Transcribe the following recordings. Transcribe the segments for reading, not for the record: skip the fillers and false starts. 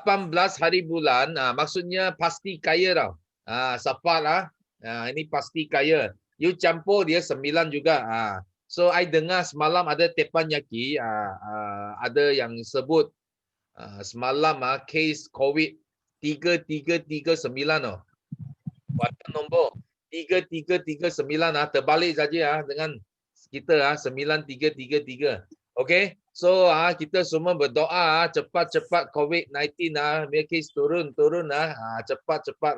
18 hari bulan, maksudnya pasti kaya tau. Sapat lah. Ini pasti kaya. You campur dia 9 juga. So I dengar semalam ada Tepan Yaki, ada yang sebut semalam case COVID 3339 oh. WhatsApp nombor 3339 terbalik saja dengan kita 9333. Okey. So kita semua berdoa cepat-cepat COVID-19 biar kes turun cepat-cepat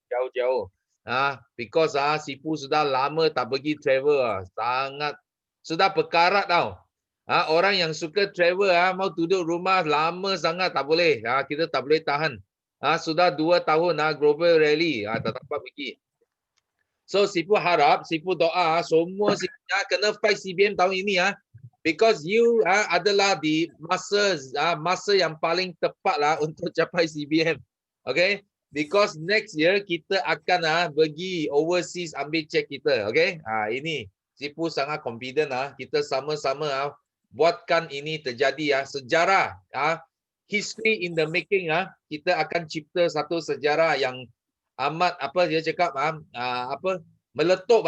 jauh-jauh. Because Sifu sudah lama tak pergi travel sangat sudah berkarat tau. Orang yang suka travel mau duduk rumah lama sangat tak boleh. Kita tak boleh tahan. Sudah 2 tahun global rally tak dapat pergi. So Sifu harap, Sifu doa semua kena fight CBM tahun ini because you adalah di masa yang paling tepat lah untuk capai CBM. Okay? Because next year kita akan pergi overseas ambil check kita. Okay? Ini Sifu sangat confident kita sama-sama buatkan ini terjadi sejarah history in the making kita akan cipta satu sejarah yang amat dia cakap meletup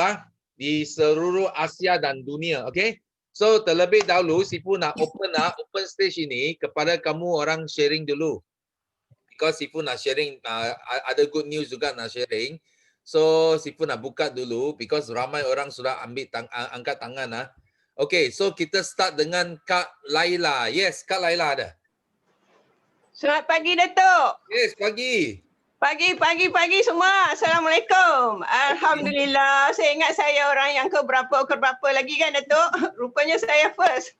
di seluruh Asia dan dunia. Okay? So terlebih dahulu Sifu nak open stage ini kepada kamu orang sharing dulu. Because Sifu nak sharing ada good news juga nak sharing. So Sifu nak buka dulu because ramai orang sudah ambil angkat tangan Okay, so kita start dengan Kak Laila. Yes, Kak Laila ada. Selamat pagi, Datuk. Yes, pagi. Pagi semua. Assalamualaikum. Alhamdulillah. Saya ingat saya orang yang keberapa lagi kan, Datuk? Rupanya saya first.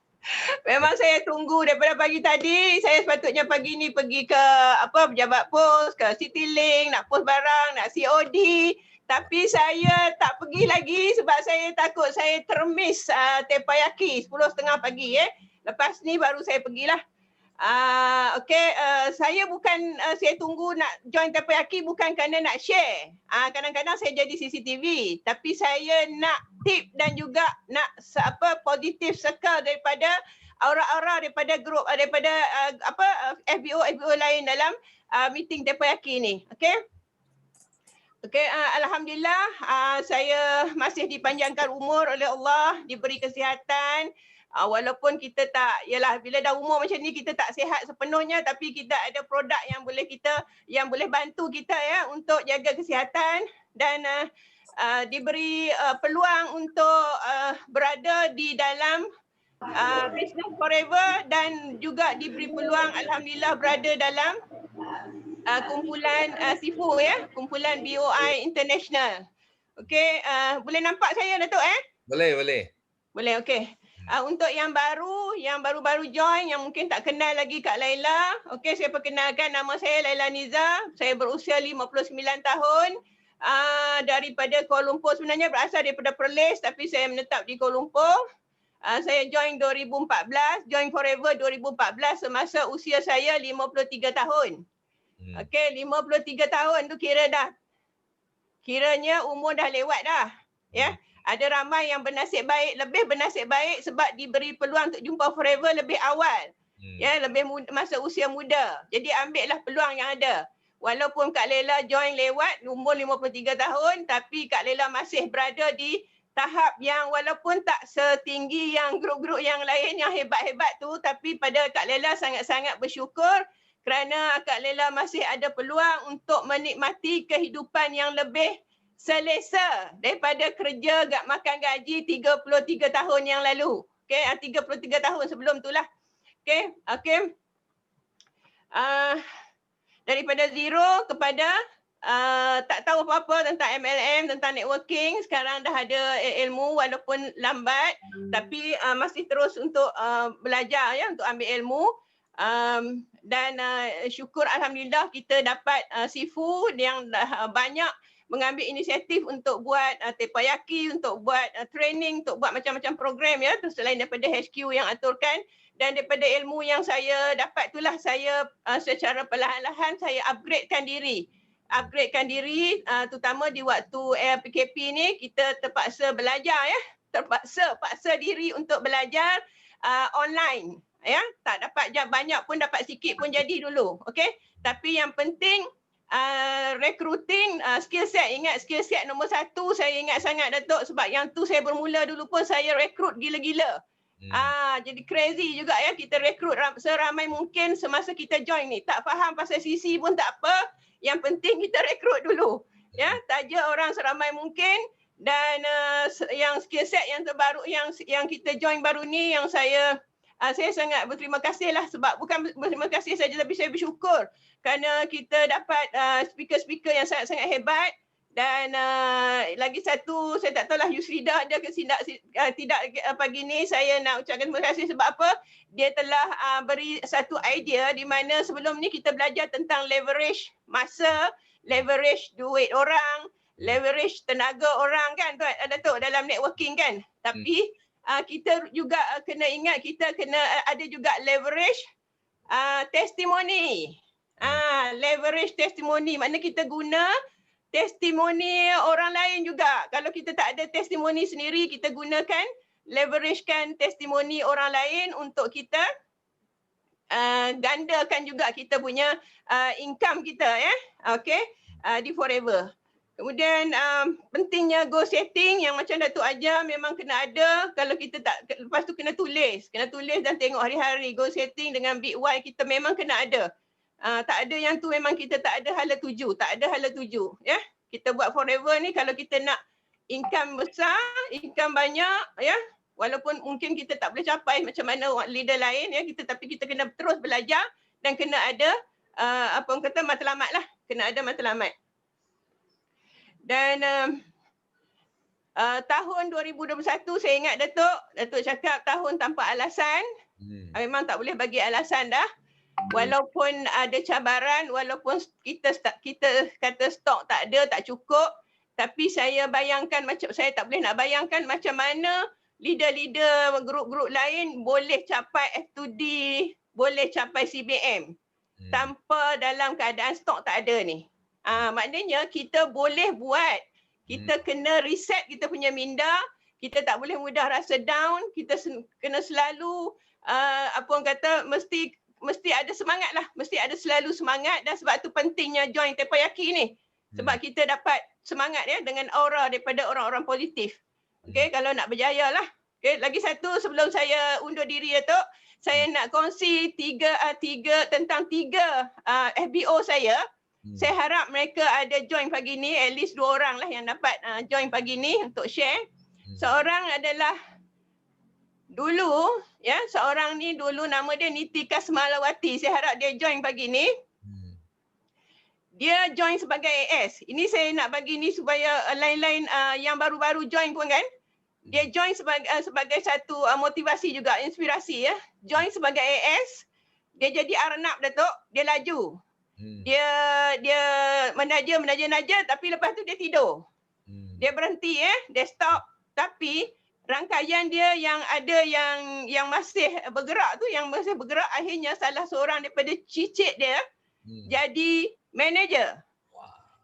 Memang saya tunggu daripada pagi tadi. Saya sepatutnya pagi ni pergi ke pejabat pos, ke Citylink, nak pos barang, nak COD. Tapi saya tak pergi lagi sebab saya takut saya termiss Teppanyaki 10.30 pagi. Lepas ni baru saya pergilah. Saya bukan saya tunggu nak join Teppanyaki bukan kerana nak share. Kadang-kadang saya jadi CCTV, tapi saya nak tip dan juga nak positive circle daripada aura-aura daripada grup daripada FBO lain dalam meeting Teppanyaki ni. Alhamdulillah saya masih dipanjangkan umur oleh Allah, diberi kesihatan. Walaupun kita tak, bila dah umur macam ni kita tak sihat sepenuhnya, tapi kita ada produk yang boleh bantu kita untuk jaga kesihatan dan diberi peluang untuk berada di dalam Business Forever dan juga diberi peluang alhamdulillah berada dalam kumpulan Sifu kumpulan BOI International. Boleh nampak saya, Datuk Boleh. Okey. Untuk yang baru-baru join, yang mungkin tak kenal lagi Kak Laila, saya perkenalkan, nama saya Laila Niza. Saya berusia 59 tahun. Daripada Kuala Lumpur, sebenarnya berasal daripada Perlis tapi saya menetap di Kuala Lumpur. Saya join 2014, join Forever 2014 semasa usia saya 53 tahun. 53 tahun tu kiranya umur dah lewat dah. Ada ramai yang lebih bernasib baik sebab diberi peluang untuk jumpa Forever lebih awal. Lebih masa usia muda. Jadi ambillah peluang yang ada. Walaupun Kak Laila join lewat umur 53 tahun, tapi Kak Laila masih berada di tahap yang walaupun tak setinggi yang grup-grup yang lain yang hebat-hebat tu, tapi pada Kak Laila sangat-sangat bersyukur kerana Kak Laila masih ada peluang untuk menikmati kehidupan yang lebih selesa daripada kerja makan gaji 33 tahun yang lalu. 33 tahun sebelum itulah. Daripada zero kepada tak tahu apa-apa tentang MLM, tentang networking, sekarang dah ada ilmu walaupun lambat, tapi masih terus untuk belajar untuk ambil ilmu. Dan syukur alhamdulillah kita dapat Sifu yang dah banyak mengambil inisiatif untuk buat Teppanyaki, untuk buat training, untuk buat macam-macam program terus selain daripada HQ yang aturkan. Dan daripada ilmu yang saya dapat itulah saya secara perlahan-lahan saya upgradekan diri, terutama di waktu PKP ni kita terpaksa belajar paksa diri untuk belajar online. Ya, tak dapat banyak pun dapat sikit pun jadi dulu. Okey. Tapi yang penting recruiting skill set. Ingat skill set nombor 1 saya ingat sangat Datuk, sebab yang tu saya bermula dulu pun saya rekrut gila-gila. Jadi crazy juga ya, kita rekrut seramai mungkin semasa kita join ni. Tak faham pasal CC pun tak apa. Yang penting kita rekrut dulu. Ya, taja orang seramai mungkin. Dan yang skill set yang terbaru yang kita join baru ni, yang saya sangat berterima kasih lah, sebab bukan berterima kasih saja tapi saya bersyukur kerana kita dapat speaker-speaker yang sangat-sangat hebat. Dan lagi satu, saya tak tahulah Yusrida ada ke tidak pagi ni. Saya nak ucapkan terima kasih sebab apa? Dia telah beri satu idea di mana sebelum ni kita belajar tentang leverage masa, leverage duit orang, leverage tenaga orang kan, Datuk, dalam networking kan. Tapi kita juga kena ingat, kita kena ada juga leverage testimoni. Leverage testimoni, maknanya kita guna testimoni orang lain juga. Kalau kita tak ada testimoni sendiri, kita gunakan leveragekan testimoni orang lain untuk kita gandakan juga kita punya income kita ya. Okey, di Forever. Kemudian pentingnya goal setting yang macam Datuk ajar memang kena ada. Kalau kita tak, lepas tu kena tulis dan tengok hari-hari goal setting dengan big why kita memang kena ada. Tak ada yang tu memang kita tak ada hala tuju, ya. Kita buat Forever ni kalau kita nak income besar, income banyak ya, walaupun mungkin kita tak boleh capai macam mana leader lain ya, tapi kita kena terus belajar dan kena ada apa orang kata matlamat lah, kena ada matlamat. Dan tahun 2021 saya ingat Datuk cakap tahun tanpa alasan. Memang tak boleh bagi alasan dah. Walaupun ada cabaran, walaupun kita kata stok tak ada, tak cukup, tapi saya tak boleh nak bayangkan macam mana leader-leader grup-grup lain boleh capai F2D, boleh capai CBM tanpa dalam keadaan stok tak ada ni. Maknanya kita boleh buat, kita kena reset kita punya minda, kita tak boleh mudah rasa down, kita kena selalu apa orang kata mesti ada semangat lah, mesti ada selalu semangat. Dan sebab tu pentingnya join Teppanyaki ni, sebab kita dapat semangat ya dengan aura daripada orang-orang positif. Okey, kalau nak berjaya lah. Okey, lagi satu sebelum saya undur diri Datuk, saya nak kongsi tentang tiga FBO saya. Saya harap mereka ada join pagi ni, at least 2 orang lah yang dapat join pagi ni untuk share. Seorang adalah seorang ni dulu nama dia Nitika Semalawati. Saya harap dia join pagi ni. Dia join sebagai AS. Ini saya nak bagi ni supaya lain-lain yang baru-baru join pun kan. Dia join sebagai satu motivasi juga, inspirasi ya. Join sebagai AS. Dia jadi Arnab Datuk, dia laju. Dia menaja tapi lepas tu dia tidur. Dia berhenti dia stop. Tapi rangkaian dia yang ada yang masih bergerak tu, akhirnya salah seorang daripada cicit dia jadi manager.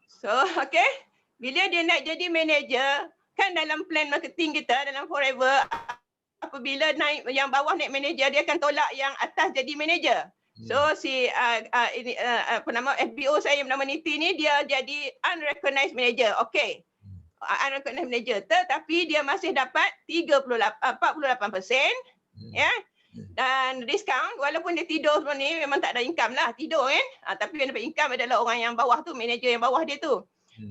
So okey, bila dia nak jadi manager, kan dalam plan marketing kita dalam Forever, apabila naik yang bawah naik manager, dia akan tolak yang atas jadi manager. So si FBO saya bernama Niti ni, dia jadi unrecognized manager. Okey, unrecognized manager, tetapi dia masih dapat 48% ya, dan discount. Walaupun dia tidur sebelum ni, memang tak ada income lah, tidur kan, tapi yang dapat income adalah orang yang bawah tu, manager yang bawah dia tu.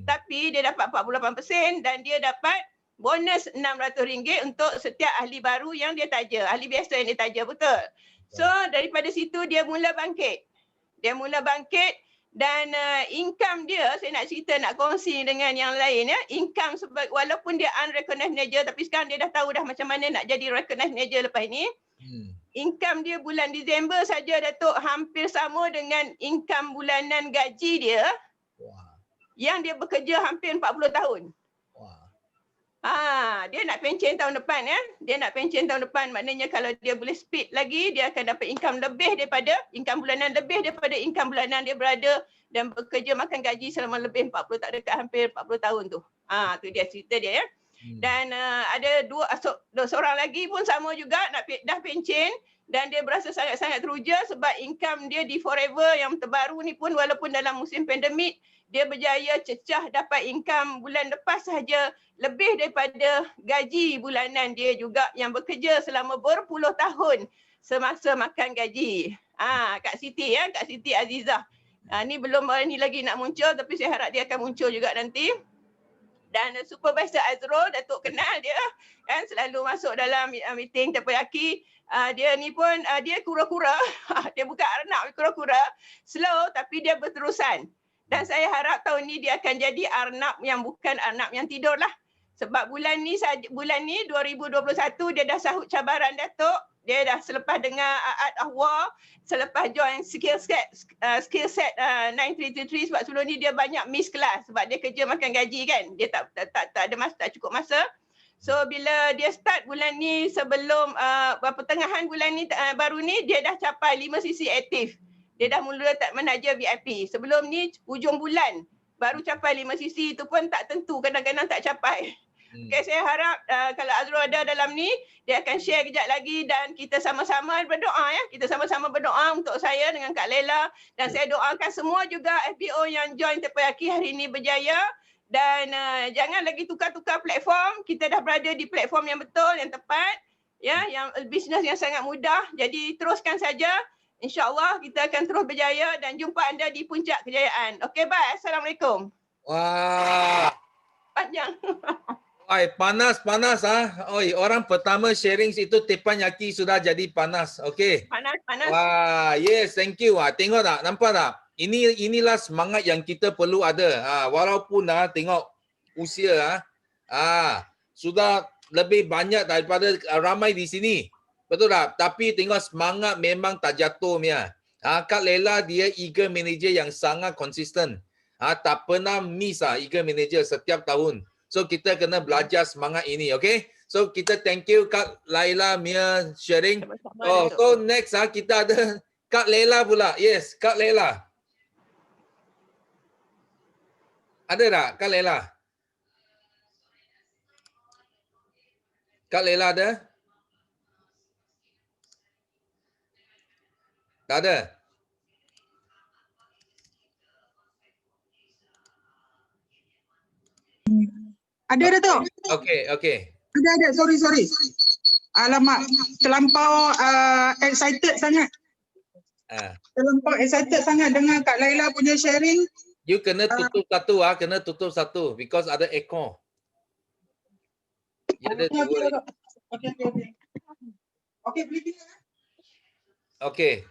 Tapi dia dapat 48% dan dia dapat bonus RM600 untuk setiap ahli baru yang dia taja, ahli biasa yang dia taja, betul. So daripada situ dia mula bangkit. Dan income dia, saya nak cerita, nak kongsi dengan yang lain ya. Income walaupun dia unrecognized manager, tapi sekarang dia dah tahu dah macam mana nak jadi recognized manager lepas ni. Income dia bulan Disember saja Datuk hampir sama dengan income bulanan gaji dia. Yang dia bekerja hampir 40 tahun. Dia nak pencen tahun depan ya. Dia nak pencen tahun depan, maknanya kalau dia boleh speed lagi, dia akan dapat income lebih daripada income bulanan dia berada dan bekerja makan gaji selama lebih 40, tak dekat hampir 40 tahun tu. Tu dia cerita dia ya. Dan ada seorang lagi pun sama juga dah pencen, dan dia berasa sangat-sangat teruja sebab income dia di Forever yang terbaru ni pun walaupun dalam musim pandemik, dia berjaya cecah dapat income bulan lepas sahaja lebih daripada gaji bulanan dia juga yang bekerja selama berpuluh tahun semasa makan gaji. Kak Siti ya, Kak Siti Azizah. Ni belum ni lagi nak muncul tapi saya harap dia akan muncul juga nanti. Dan Supervisor Azrul, Datuk kenal dia kan, selalu masuk dalam meeting Teppanyaki. Dia ni pun dia kura-kura, dia bukan arnab, kura-kura, slow tapi dia berterusan. Dan saya harap tahun ni dia akan jadi arnab yang bukan arnab yang tidur lah. Sebab bulan ni 2021 dia dah sahut cabaran Datuk. Dia dah selepas dengar Art of War, selepas join skill set 9333 sebab sebelum ni dia banyak miss kelas sebab dia kerja makan gaji kan. Dia tak ada masa, tak cukup masa. So bila dia start bulan ni sebelum pertengahan bulan ni baru ni dia dah capai 5 sisi aktif. Dia dah mula tak menaja VIP. Sebelum ni hujung bulan baru capai 5 sisi, itu pun tak tentu, kadang-kadang tak capai. Okay, saya harap kalau Azrul ada dalam ni, dia akan share kejap lagi dan kita sama-sama berdoa ya. Kita sama-sama berdoa untuk saya dengan Kak Lela dan saya doakan semua juga FBO yang join Teppanyaki hari ini berjaya dan jangan lagi tukar-tukar platform. Kita dah berada di platform yang betul, yang tepat ya, yang bisnes yang sangat mudah. Jadi teruskan saja. InsyaAllah kita akan terus berjaya dan jumpa anda di puncak kejayaan. Okey, bye. Assalamualaikum. Wah. Panjang. Oi, panas Oi, orang pertama sharing itu Teppanyaki sudah jadi panas. Okey. Panas. Wah, yes, thank you. Tengok tak? Nampak tak? Inilah semangat yang kita perlu ada. Walaupun tengok usia sudah lebih banyak daripada ramai di sini. Betul tak? Tapi tengok semangat memang tak jatuh punya. Kak Lela dia eager manager yang sangat konsisten. Tak pernah miss eager manager setiap tahun. So kita kena belajar semangat ini, okay? So kita thank you Kak Laila Mia sharing. So next kita ada Kak Lela pula. Yes, Kak Lela. Ada tak Kak Lela? Kak Lela ada? Tak ada. Ada Datuk. Okey. Ada. Sorry. Alamak, terlampau excited sangat. Terlampau excited sangat dengar Kak Laila punya sharing. You kena tutup satu because ada echo. Ada dua. Okey, boleh. Okey.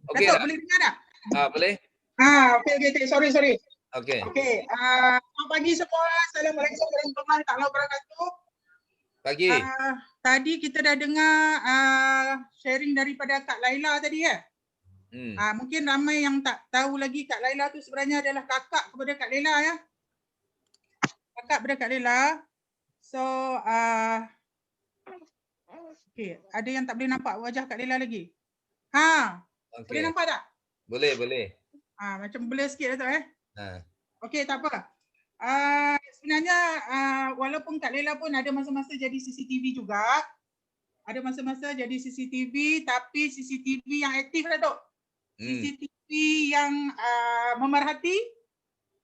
Okey, Datuk, boleh dengar tak? Boleh. Okey. Sorry. Okey. Selamat pagi semua. Assalamualaikum warahmatullahi wabarakatuh. Pagi. Tadi kita dah dengar sharing daripada Kak Laila tadi ya. Mungkin ramai yang tak tahu lagi Kak Laila tu sebenarnya adalah kakak kepada Kak Lela ya. Kakak kepada Kak Lela. So okey, ada yang tak boleh nampak wajah Kak Lela lagi? Boleh nampak tak? Boleh. Macam blur sikit Datuk Okey, tak apa. Sebenarnya walaupun Kak Lela pun ada masa-masa jadi CCTV juga. Ada masa-masa jadi CCTV tapi CCTV yang aktif Datuk. CCTV yang memerhati,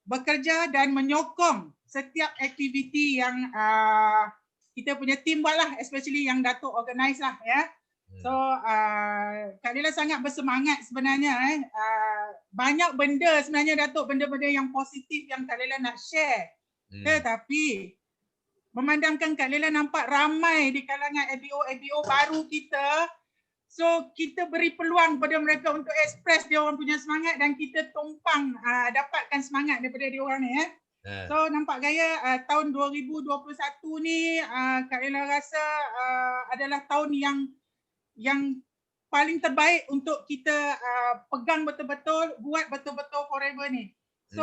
bekerja dan menyokong setiap aktiviti yang kita punya tim buatlah, especially yang Datuk organize lah ya. So Kak Lela sangat bersemangat sebenarnya banyak benda sebenarnya Datuk, benda-benda yang positif yang Kak Lela nak share. Tetapi memandangkan Kak Lela nampak ramai di kalangan FBO baru kita, so kita beri peluang pada mereka untuk express dia orang punya semangat dan kita tumpang dapatkan semangat daripada dia orang ni So nampak gaya tahun 2021 ni Kak Lela rasa adalah tahun yang paling terbaik untuk kita pegang betul-betul, buat betul-betul Forever ni. So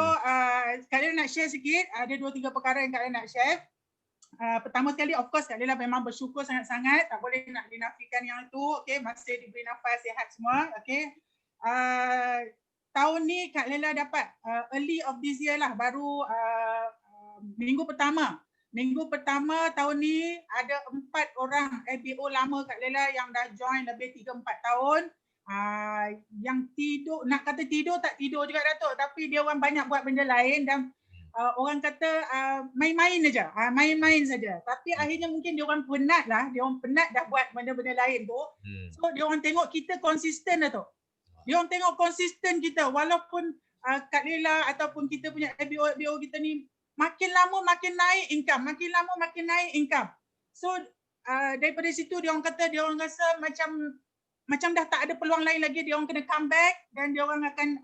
Kak Lela nak share sikit, ada 2-3 perkara yang Kak Lela nak share. Pertama sekali, of course Kak Lela memang bersyukur sangat-sangat, tak boleh nak dinafikan yang itu, okay, masih diberi nafas, sihat semua, okay. tahun ni Kak Lela dapat early of this year lah, baru minggu pertama. Minggu pertama tahun ni ada 4 orang FBO lama Kak Lela yang dah join lebih 3-4 tahun. Yang tidur, nak kata tidur tak tidur juga Datuk, tapi dia orang banyak buat benda lain dan orang kata main-main saja, main-main saja. Tapi akhirnya mungkin dia orang penat lah, dia orang penat dah buat benda-benda lain tu. So dia orang tengok kita konsisten Datuk. Dia orang tengok konsisten kita walaupun Kak Lela ataupun kita punya FBO kita ni makin lama makin naik income, makin lama makin naik income. So daripada situ dia orang kata, dia orang rasa macam dah tak ada peluang lain lagi, dia orang kena come back dan dia orang akan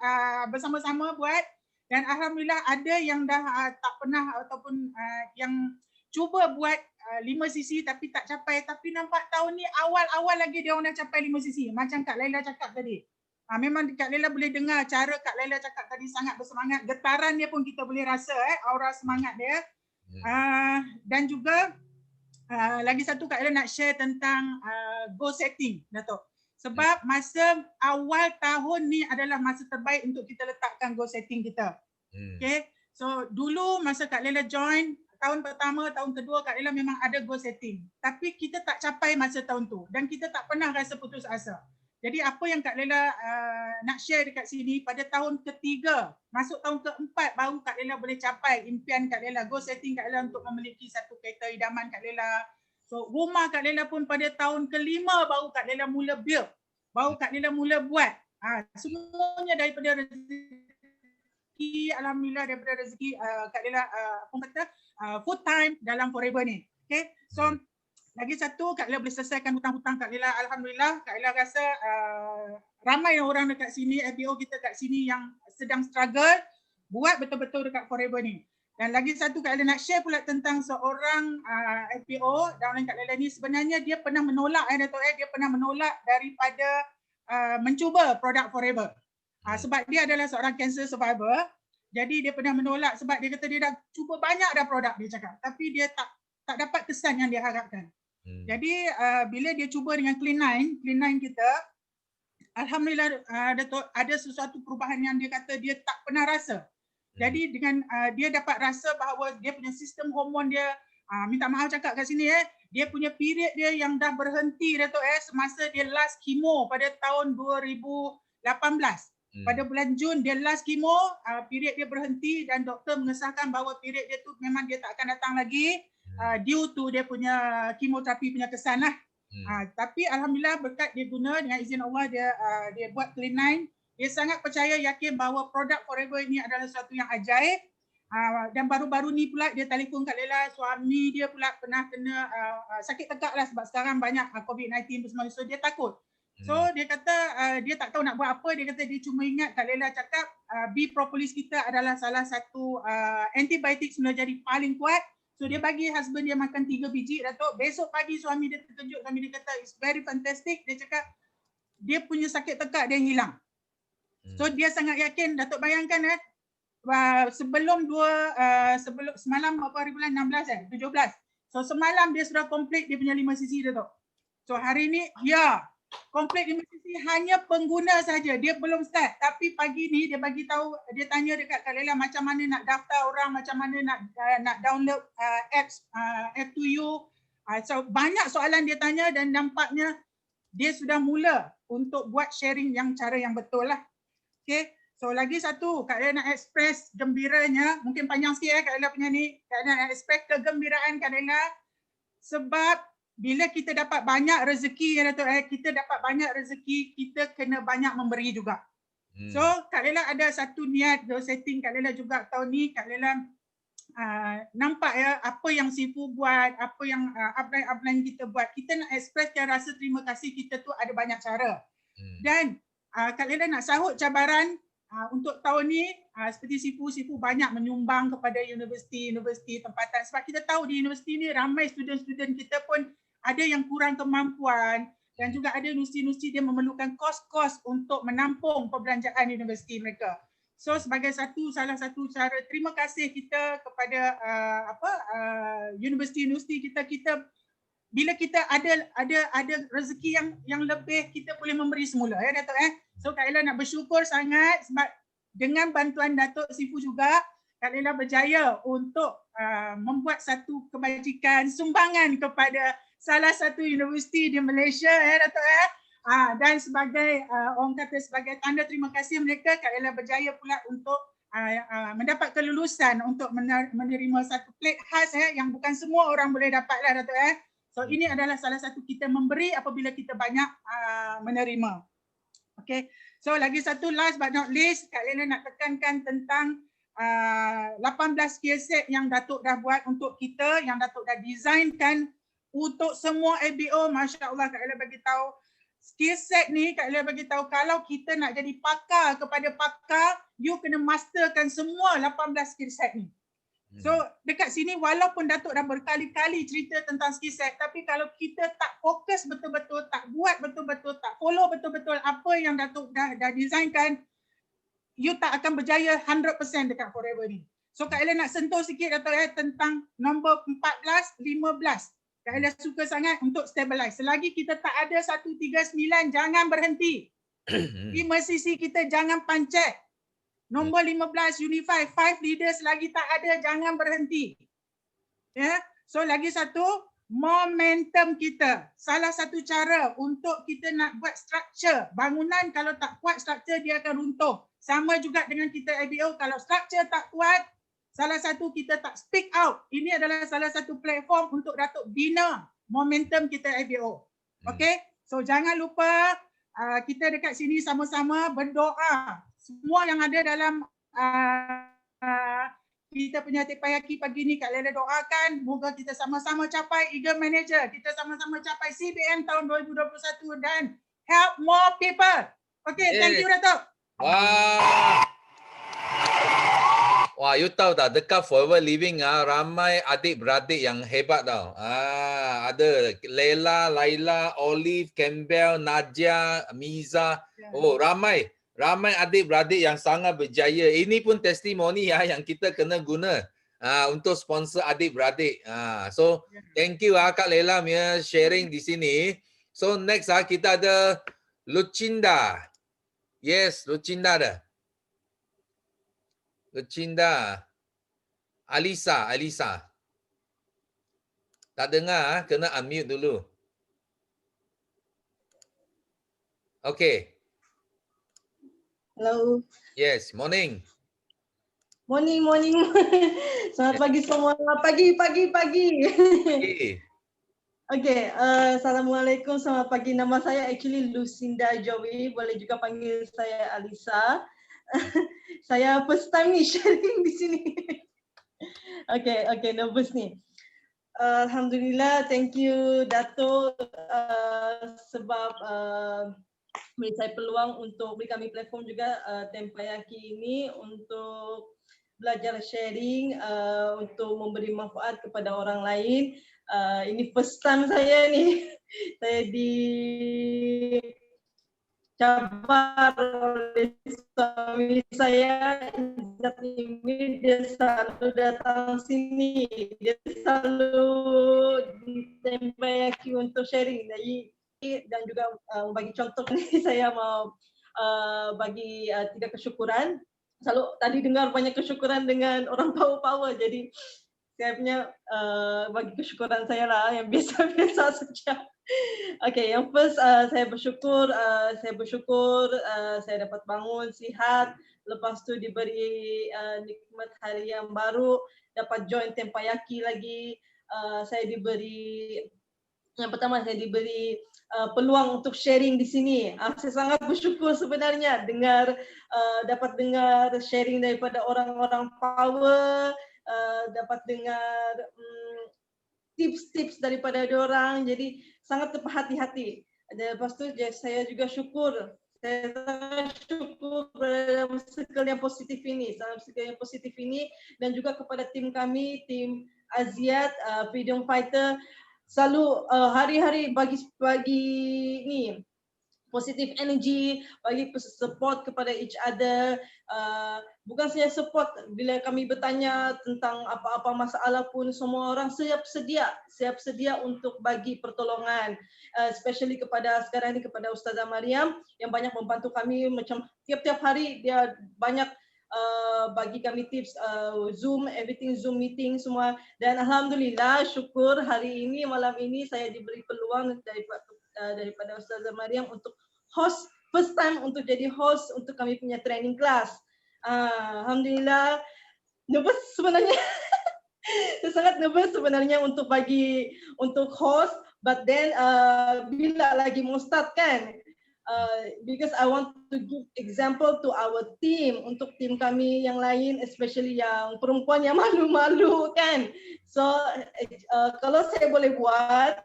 bersama-sama buat. Dan alhamdulillah ada yang dah tak pernah ataupun yang cuba buat 5 cc tapi tak capai, tapi nampak tahun ni awal-awal lagi dia orang dah capai 5 cc macam Kak Lela cakap tadi. Memang Kak Lela boleh dengar cara Kak Lela cakap tadi sangat bersemangat, getaran dia pun kita boleh rasa aura semangat dia. Dan juga lagi satu Kak Lela nak share tentang goal setting Datuk. Sebab masa awal tahun ni adalah masa terbaik untuk kita letakkan goal setting kita. Okay. So dulu masa Kak Lela join, tahun pertama, tahun kedua Kak Lela memang ada goal setting. Tapi kita tak capai masa tahun tu dan kita tak pernah rasa putus asa. Jadi apa yang Kak Lela nak share dekat sini, pada tahun ketiga, masuk tahun keempat baru Kak Lela boleh capai impian Kak Lela, goal setting Kak Lela untuk memiliki satu kereta idaman Kak Lela. So rumah Kak Lela pun pada tahun kelima baru Kak Lela mula build, baru Kak Lela mula buat. Semuanya daripada rezeki, alhamdulillah daripada rezeki Kak Lela full time dalam Forever ni. Okay, so lagi satu Kak Lela boleh selesaikan hutang-hutang Kak Lela. Alhamdulillah Kak Lela rasa ramai orang dekat sini, FBO kita kat sini yang sedang struggle buat betul-betul dekat Forever ni. Dan lagi satu Kak Lela nak share pula tentang seorang FBO downline Kak Lela ni, sebenarnya dia pernah menolak dia pernah menolak daripada mencuba produk Forever. Sebab dia adalah seorang cancer survivor. Jadi dia pernah menolak sebab dia kata dia dah cuba banyak dah produk dia cakap, tapi dia tak dapat kesan yang dia harapkan. Jadi bila dia cuba dengan Clean9 kita, alhamdulillah Datuk, ada sesuatu perubahan yang dia kata dia tak pernah rasa. Jadi dengan dia dapat rasa bahawa dia punya sistem hormon dia, minta maaf cakap kat sini dia punya period dia yang dah berhenti Datuk semasa dia last chemo pada tahun 2018. Pada bulan Jun dia last chemo, period dia berhenti dan doktor mengesahkan bahawa period dia tu memang dia tak akan datang lagi due to dia punya kemoterapi punya kesan lah. Tapi alhamdulillah berkat dia guna, dengan izin Allah dia buat Clean9. Dia sangat percaya, yakin bahawa produk Forever ini adalah sesuatu yang ajaib. Dan baru-baru ni pula dia telefon Kak Lela, suami dia pula pernah kena sakit tekak lah sebab sekarang banyak COVID-19 semua, so dia takut. So dia kata dia tak tahu nak buat apa, dia kata dia cuma ingat Kak Lela cakap B propolis kita adalah salah satu antibiotik semula jadi paling kuat. So dia bagi husband dia makan 3 biji Datuk. Besok pagi suami dia terkejut, suami dia kata it's very fantastic. Dia cakap dia punya sakit tekak dia hilang. So dia sangat yakin. Datuk bayangkan sebelum semalam apa hari bulan 16 17. So semalam dia sudah complete dia punya 5 cc Datuk. So hari ni complete 5 cc hanya pengguna saja. Dia belum start, tapi pagi ni dia bagi tahu, dia tanya dekat Kak Lela macam mana nak daftar orang, macam mana nak download apps F2U. So banyak soalan dia tanya dan nampaknya dia sudah mula untuk buat sharing yang cara yang betul lah. Okay. So lagi satu Kak Lela nak express gembiranya, mungkin panjang sikit Kak Lela punya ni. Kak Lela nak express kegembiraan Kak Lela sebab bila kita dapat banyak rezeki kita dapat banyak rezeki, kita kena banyak memberi juga. So Kak Lela ada satu niat goal setting Kak Lela juga tahun ni. Kak Lela nampak apa yang Sifu buat, apa yang upline kita buat. Kita nak expresskan rasa terima kasih kita tu ada banyak cara. Dan Kak Lela nak sahut cabaran untuk tahun ni, seperti Sifu banyak menyumbang kepada universiti tempatan, sebab kita tahu di universiti ni ramai student-student kita pun ada yang kurang kemampuan dan juga ada universiti-universiti dia memerlukan kos-kos untuk menampung perbelanjaan universiti mereka. So sebagai salah satu cara terima kasih kita kepada universiti-universiti kita bila kita ada rezeki yang lebih, kita boleh memberi semula ya Datuk So Kak Ella nak bersyukur sangat sebab dengan bantuan Datuk Sifu juga Kak Ella berjaya untuk membuat satu kebajikan sumbangan kepada salah satu universiti di Malaysia ya Datuk dan sebagai orang kata sebagai tanda terima kasih mereka, Kak Ella berjaya pula untuk mendapat kelulusan untuk menerima satu plate khas yang bukan semua orang boleh dapatlah Datuk So ini adalah salah satu kita memberi apabila kita banyak menerima. Okay. So lagi satu last but not least, Kak Ella nak tekankan tentang 18 skill set yang Datuk dah buat untuk kita, yang Datuk dah designkan untuk semua ABO. Masya Allah Kak Ella bagi tahu skill set ni, Kak Ella bagi tahu kalau kita nak jadi pakar kepada pakar, you kena masterkan semua 18 skill set ni. So dekat sini walaupun Datuk dah berkali-kali cerita tentang skill set, tapi kalau kita tak fokus betul-betul, tak buat betul-betul, tak follow betul-betul apa yang Datuk dah designkan, you tak akan berjaya 100% dekat Forever ni. So Kak Ella nak sentuh sikit Datuk tentang nombor 14, 15. Kak Ella suka sangat untuk stabilize. Selagi kita tak ada 139, jangan berhenti. 5 sisi kita jangan pancet. Nombor 15, Unify, 5 leaders lagi tak ada, jangan berhenti. Ya, so lagi satu, momentum kita. Salah satu cara untuk kita nak buat structure. Bangunan kalau tak kuat structure dia akan runtuh. Sama juga dengan kita ABO, kalau structure tak kuat, salah satu kita tak speak out. Ini adalah salah satu platform untuk Datuk bina momentum kita ABO. Okay, so jangan lupa kita dekat sini sama-sama berdoa. Semua yang ada dalam kita punya Tepayaki pagi ni, Kak Lela doakan moga kita sama-sama capai Eagle Manager, kita sama-sama capai CBM tahun 2021 dan help more people. Okay, thank you Datuk. Wah, you tahu tak, dekat Forever Living ramai adik-beradik yang hebat tau. Ada Leila, Laila, Olive, Campbell, Nadia, Miza. Oh, ramai adik-beradik yang sangat berjaya. Ini pun testimoni yang kita kena guna untuk sponsor adik-beradik. So thank you Kak Leila punya sharing di sini. So next kita ada Lucinda. Yes, Lucinda dah. Lucinda. Alisa. Tak dengar, kena unmute dulu. Okay. Hello. Yes, morning. Morning. Selamat pagi semua. Pagi. Okay, Assalamualaikum, selamat pagi. Nama saya actually Lucinda Joey, boleh juga panggil saya Alisa. Saya first time ni sharing di sini. Okay, nervous ni. Alhamdulillah, thank you Dato' sebab beri saya peluang untuk beri kami platform juga Tempayaki ini untuk belajar sharing, untuk memberi manfaat kepada orang lain. Ini first time saya ni, saya dicabar oleh suami saya, dia selalu datang sini, dia selalu di Tempayaki untuk sharing. Dan juga bagi contoh ni saya mau bagi 3 kesyukuran. Selalu tadi dengar banyak kesyukuran dengan orang power, jadi saya punya bagi kesyukuran saya lah yang biasa-biasa saja. Okay, yang first saya bersyukur saya dapat bangun sihat, lepas tu diberi nikmat hari yang baru, dapat join Tempayaki lagi. Yang pertama saya diberi peluang untuk sharing di sini. Saya sangat bersyukur sebenarnya dapat dengar sharing daripada orang-orang power, dapat dengar tips-tips daripada diorang, jadi sangat terhati-hati. Lepas tu saya juga syukur. Saya sangat syukur dalam circle yang positif ini, dan juga kepada tim kami, tim Aziat, Freedom Fighter, selalu hari-hari bagi positive energy, bagi support kepada each other. Bukan saja support, bila kami bertanya tentang apa-apa masalah pun, semua orang siap sedia untuk bagi pertolongan, especially kepada sekarang ni kepada Ustazah Mariam yang banyak membantu kami, macam tiap-tiap hari dia banyak bagi kami tips, Zoom, everything Zoom meeting semua. Dan alhamdulillah, syukur hari ini, malam ini saya diberi peluang daripada Ustazah Mariam untuk host, first time untuk jadi host untuk kami punya training class. Alhamdulillah, nervous sebenarnya. Saya sangat nervous sebenarnya untuk host, but then bila lagi mau start kan, because I want to give example to our team, untuk tim kami yang lain, especially yang perempuan yang malu-malu kan. So kalau saya boleh buat,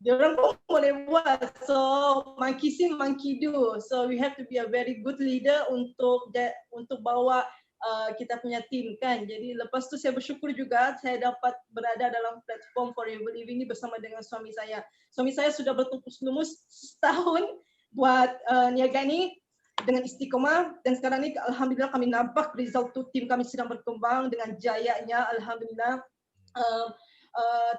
diorang pun boleh buat. So monkey see, monkey do. So we have to be a very good leader untuk bawa kita punya tim kan. Jadi lepas tu saya bersyukur juga saya dapat berada dalam platform Forever Living ini bersama dengan suami saya. Suami saya sudah bertumpus lumus setahun buat niaga ni dengan istiqomah, dan sekarang ni alhamdulillah kami nampak result tu, tim kami sedang berkembang dengan jayanya alhamdulillah.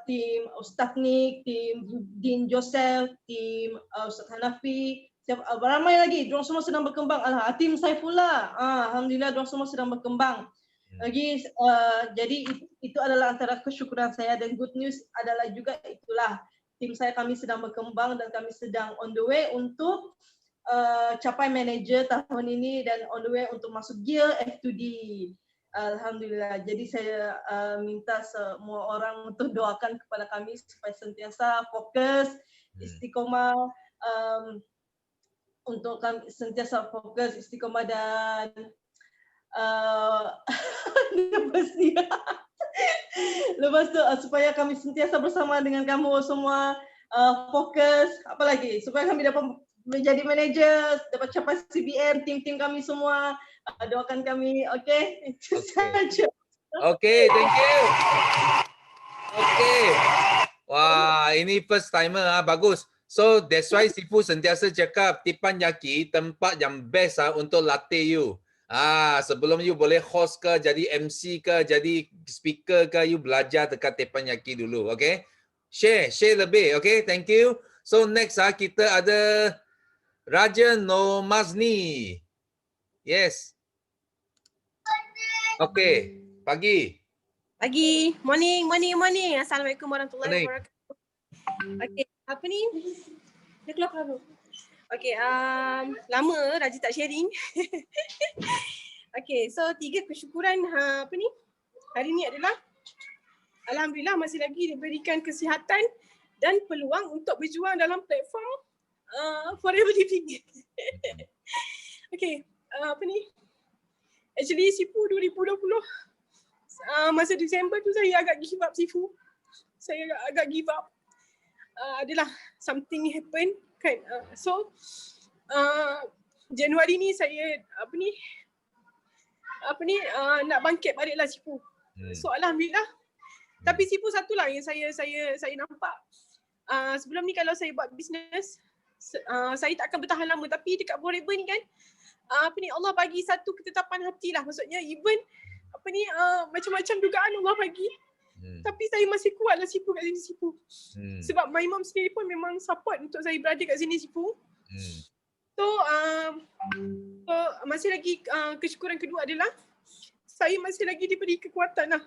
Tim Ustaz Nick, tim Dean Joseph, tim Ustaz Hanafi, ramai lagi, diorang semua sedang berkembang. Tim saya pula, alhamdulillah diorang semua sedang berkembang lagi. Jadi itu adalah antara kesyukuran saya, dan good news adalah juga itulah tim saya, kami sedang berkembang dan kami sedang on the way untuk capai manager tahun ini dan on the way untuk masuk gear F2D. Alhamdulillah. Jadi saya minta semua orang untuk doakan kepada kami supaya sentiasa fokus, istiqomah, untuk kami sentiasa fokus, istiqomah, dan lepas tu supaya kami sentiasa bersama dengan kamu semua, fokus, apa lagi, supaya kami dapat menjadi manager, dapat capai CBM, tim-tim kami semua. Doakan kami, okay? Itu saja. Okay, thank you. Okay. Wah, ini first timer bagus. So that's why Sifu sentiasa cakap Teppanyaki tempat yang best untuk latih you. Sebelum you boleh host ke, jadi MC ke, jadi speaker ke, you belajar dekat Teppanyaki dulu, okay? Share lebih, okay? Thank you. So next kita ada Raja Nomazni. Yes. Okay, pagi. Morning. Assalamualaikum warahmatullahi wabarakatuh. Okay, apa ni? Dia keluar dulu. Okay, lama Raja tak sharing. Okay, so 3 kesyukuran hari ni adalah alhamdulillah masih lagi diberikan kesihatan dan peluang untuk berjuang dalam platform Forever Living. Okay, actually Sifu 2020 masa Disember tu saya agak give up Sifu. Saya agak give up. Adalah something happen kan. So Januari ni saya nak bangkit baliklah Sifu. So alhamdulillah. Tapi Sifu satulah yang saya nampak. Sebelum ni kalau saya buat bisnes, saya tak akan bertahan lama, tapi dekat Forever ni kan Allah bagi satu ketetapan hati lah. Maksudnya even macam-macam dugaan Allah bagi, tapi saya masih kuat lah Sifu kat sini Sifu. Sebab my mom sendiri pun memang support untuk saya berada kat sini Sifu. So masih lagi kesyukuran kedua adalah saya masih lagi diberi kekuatan lah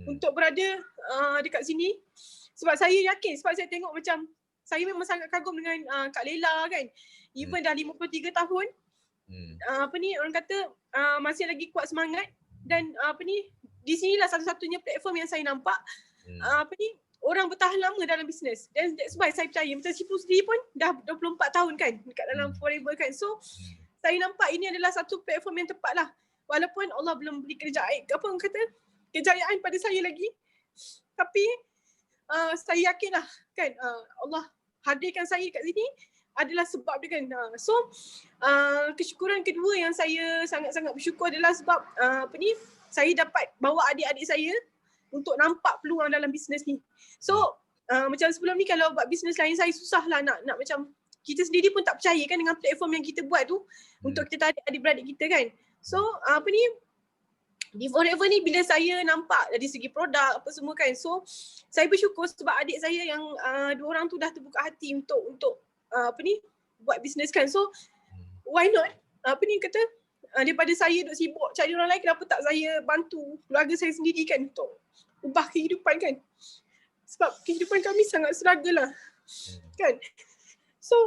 untuk berada dekat sini. Sebab saya yakin, sebab saya tengok macam saya memang sangat kagum dengan Kak Lela kan. Even dah 53 tahun. Orang kata masih lagi kuat semangat, dan di sinilah satu-satunya platform yang saya nampak orang bertahan lama dalam bisnes. Dan that's why saya percaya macam Sifu sendiri pun dah 24 tahun kan dekat dalam Forever kan. So saya nampak ini adalah satu platform yang tepat lah. Walaupun Allah belum beri kejayaan pada saya lagi, tapi saya yakin lah kan Allah hadirkan saya kat sini adalah sebab dia kan. So kesyukuran kedua yang saya sangat-sangat bersyukur adalah sebab saya dapat bawa adik-adik saya untuk nampak peluang dalam bisnes ni. So macam sebelum ni kalau buat bisnes lain saya susah lah nak macam kita sendiri pun tak percaya kan dengan platform yang kita buat tu untuk kita tarik adik-beradik kita kan. So di Forever ni bila saya nampak dari segi produk apa semua kan, so saya bersyukur sebab adik saya yang 2 orang tu dah terbuka hati untuk buat bisnes kan. So why not daripada saya duk sibuk cari orang lain, kenapa tak saya bantu keluarga saya sendiri kan untuk ubah kehidupan kan. Sebab kehidupan kami sangat struggle lah kan. So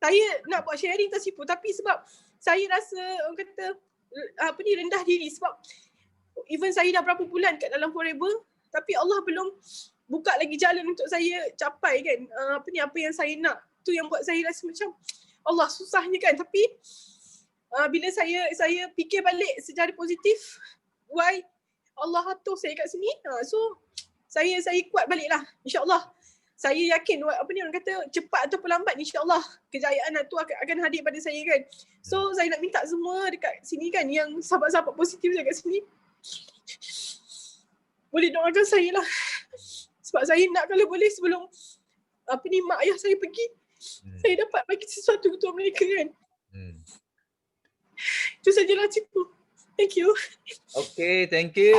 saya nak buat sharing tersipu, tapi sebab saya rasa orang kata rendah diri sebab even saya dah berapa bulan kat dalam Forever tapi Allah belum buka lagi jalan untuk saya capai kan apa yang saya nak. Tu yang buat saya rasa macam Allah susahnya kan. Tapi bila saya fikir balik secara positif, why Allah atur saya kat sini, so saya kuat baliklah, insyaAllah. Saya yakin orang kata cepat atau lambat insyaAllah kejayaan tu akan hadir pada saya kan. So saya nak minta semua dekat sini kan yang sahabat-sahabat positif dekat sini boleh doakan saya lah. Sebab saya nak kalau boleh sebelum mak ayah saya pergi, saya dapat bagi sesuatu untuk mereka kan. Itu sajalah cikgu. Thank you. Okay, thank you.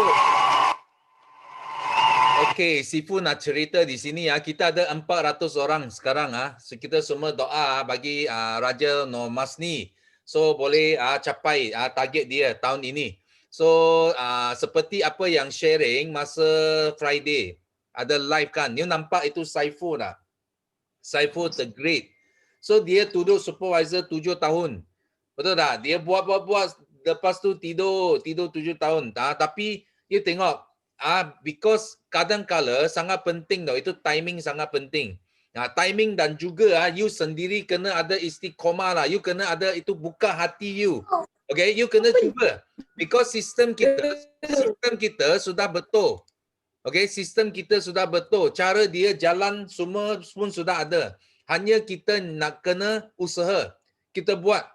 Okay, Sifu nak cerita di sini ya. Kita ada 400 orang sekarang So kita semua doa bagi Raja Nur Masni. So boleh capai target dia tahun ini. So seperti apa yang sharing masa Friday ada live kan. You nampak itu Saiful dah. Saiful the Great. So dia duduk supervisor 7 tahun. Betul tak? Dia buat lepas tu tidur 7 tahun. Tapi you tengok because kadang-kala sangat penting tau, itu timing sangat penting. Timing dan juga you sendiri kena ada istiqomah lah. You kena ada itu buka hati you. Okay, you kena cuba. Because sistem kita sudah betul. Okay, sistem kita sudah betul. Cara dia jalan semua pun sudah ada. Hanya kita nak kena usaha. Kita buat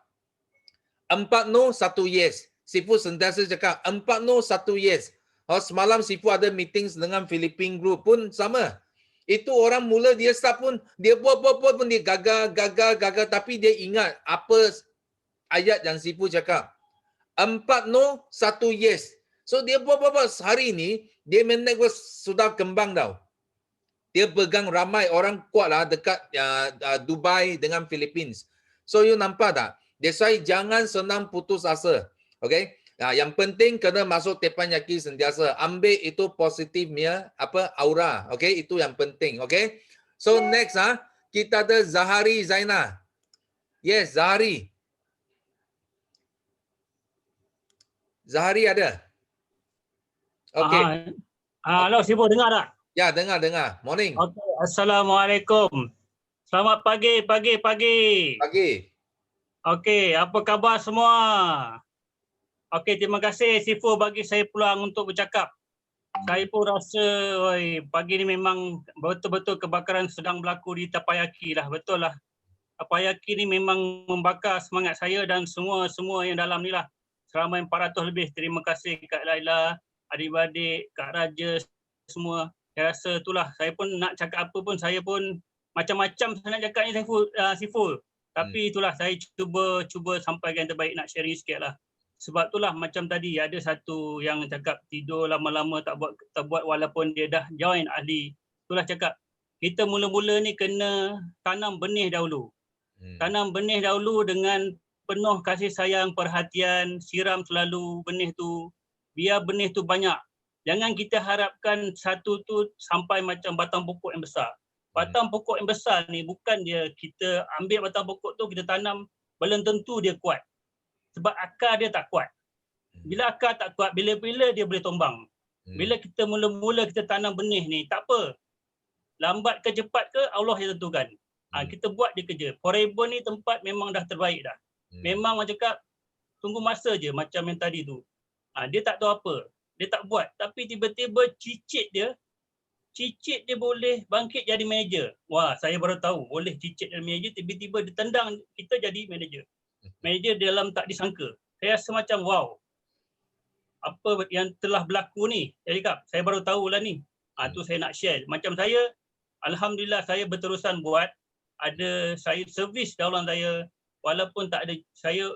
4 no, 1 yes. Sifu sentiasa cakap 4 no, 1 yes. Semalam Sifu ada meetings dengan Philippine Group pun sama. Itu orang mula dia start pun, dia buat pun dia gagal. Tapi dia ingat apa ayat yang Sifu cakap. 4 no, 1 yes. So dia buat hari ini, dia network sudah kembang tau. Dia pegang ramai orang kuat lah dekat Dubai dengan Philippines. So you nampak tak? That's why jangan senang putus asa. Okay? Yang penting kena masuk teppanyaki sentiasa. Ambil itu positifnya aura. Okay? Itu yang penting. Okay? So next kita ada Zahari Zaina. Yes, Zahari. Zahari ada? Okay. Halo, Sifu dengar tak? Ya, dengar. Morning. Okay. Assalamualaikum. Selamat pagi. Pagi. Okey, apa khabar semua? Okey, terima kasih Sifu bagi saya peluang untuk bercakap. Saya pun rasa pagi ni memang betul-betul kebakaran sedang berlaku di Teppanyaki lah. Betul lah. Teppanyaki ni memang membakar semangat saya dan semua yang dalam ni lah. Seramai 400 lebih. Terima kasih Kak Laila, adik-adik, Kak Raja, semua. Saya rasa itulah. Saya pun nak cakap apa pun, saya pun macam-macam saya nak cakap ni Sifu. Tapi itulah saya cuba sampaikan terbaik, nak sharing sikit lah. Sebab itulah macam tadi ada satu yang cakap tidur lama-lama tak buat walaupun dia dah join ahli. Itulah cakap kita mula-mula ni kena tanam benih dahulu. Tanam benih dahulu dengan penuh kasih sayang, perhatian, siram selalu benih tu. Biar benih tu banyak. Jangan kita harapkan satu tu sampai macam batang pokok yang besar. Batang pokok yang besar ni bukan dia kita ambil batang pokok tu kita tanam, belum tentu dia kuat. Sebab akar dia tak kuat. Bila akar tak kuat, bila-bila dia boleh tombang. Bila kita mula-mula kita tanam benih ni, tak apa. Lambat ke cepat ke Allah yang tentukan. Kita buat je kerja. Forever ni tempat memang dah terbaik dah. Memang macam cakap, tunggu masa je macam yang tadi tu. Dia tak tahu apa. Dia tak buat. Tapi tiba-tiba cicit dia boleh bangkit jadi manager. Wah, saya baru tahu boleh cicit jadi manager, tiba-tiba ditendang kita jadi manager. Manager dalam tak disangka. Saya rasa macam wow. Apa yang telah berlaku ni? Saya baru tahu lah ni. Tu saya nak share. Macam saya, alhamdulillah saya berterusan buat. ada saya servis daulah saya, walaupun tak ada saya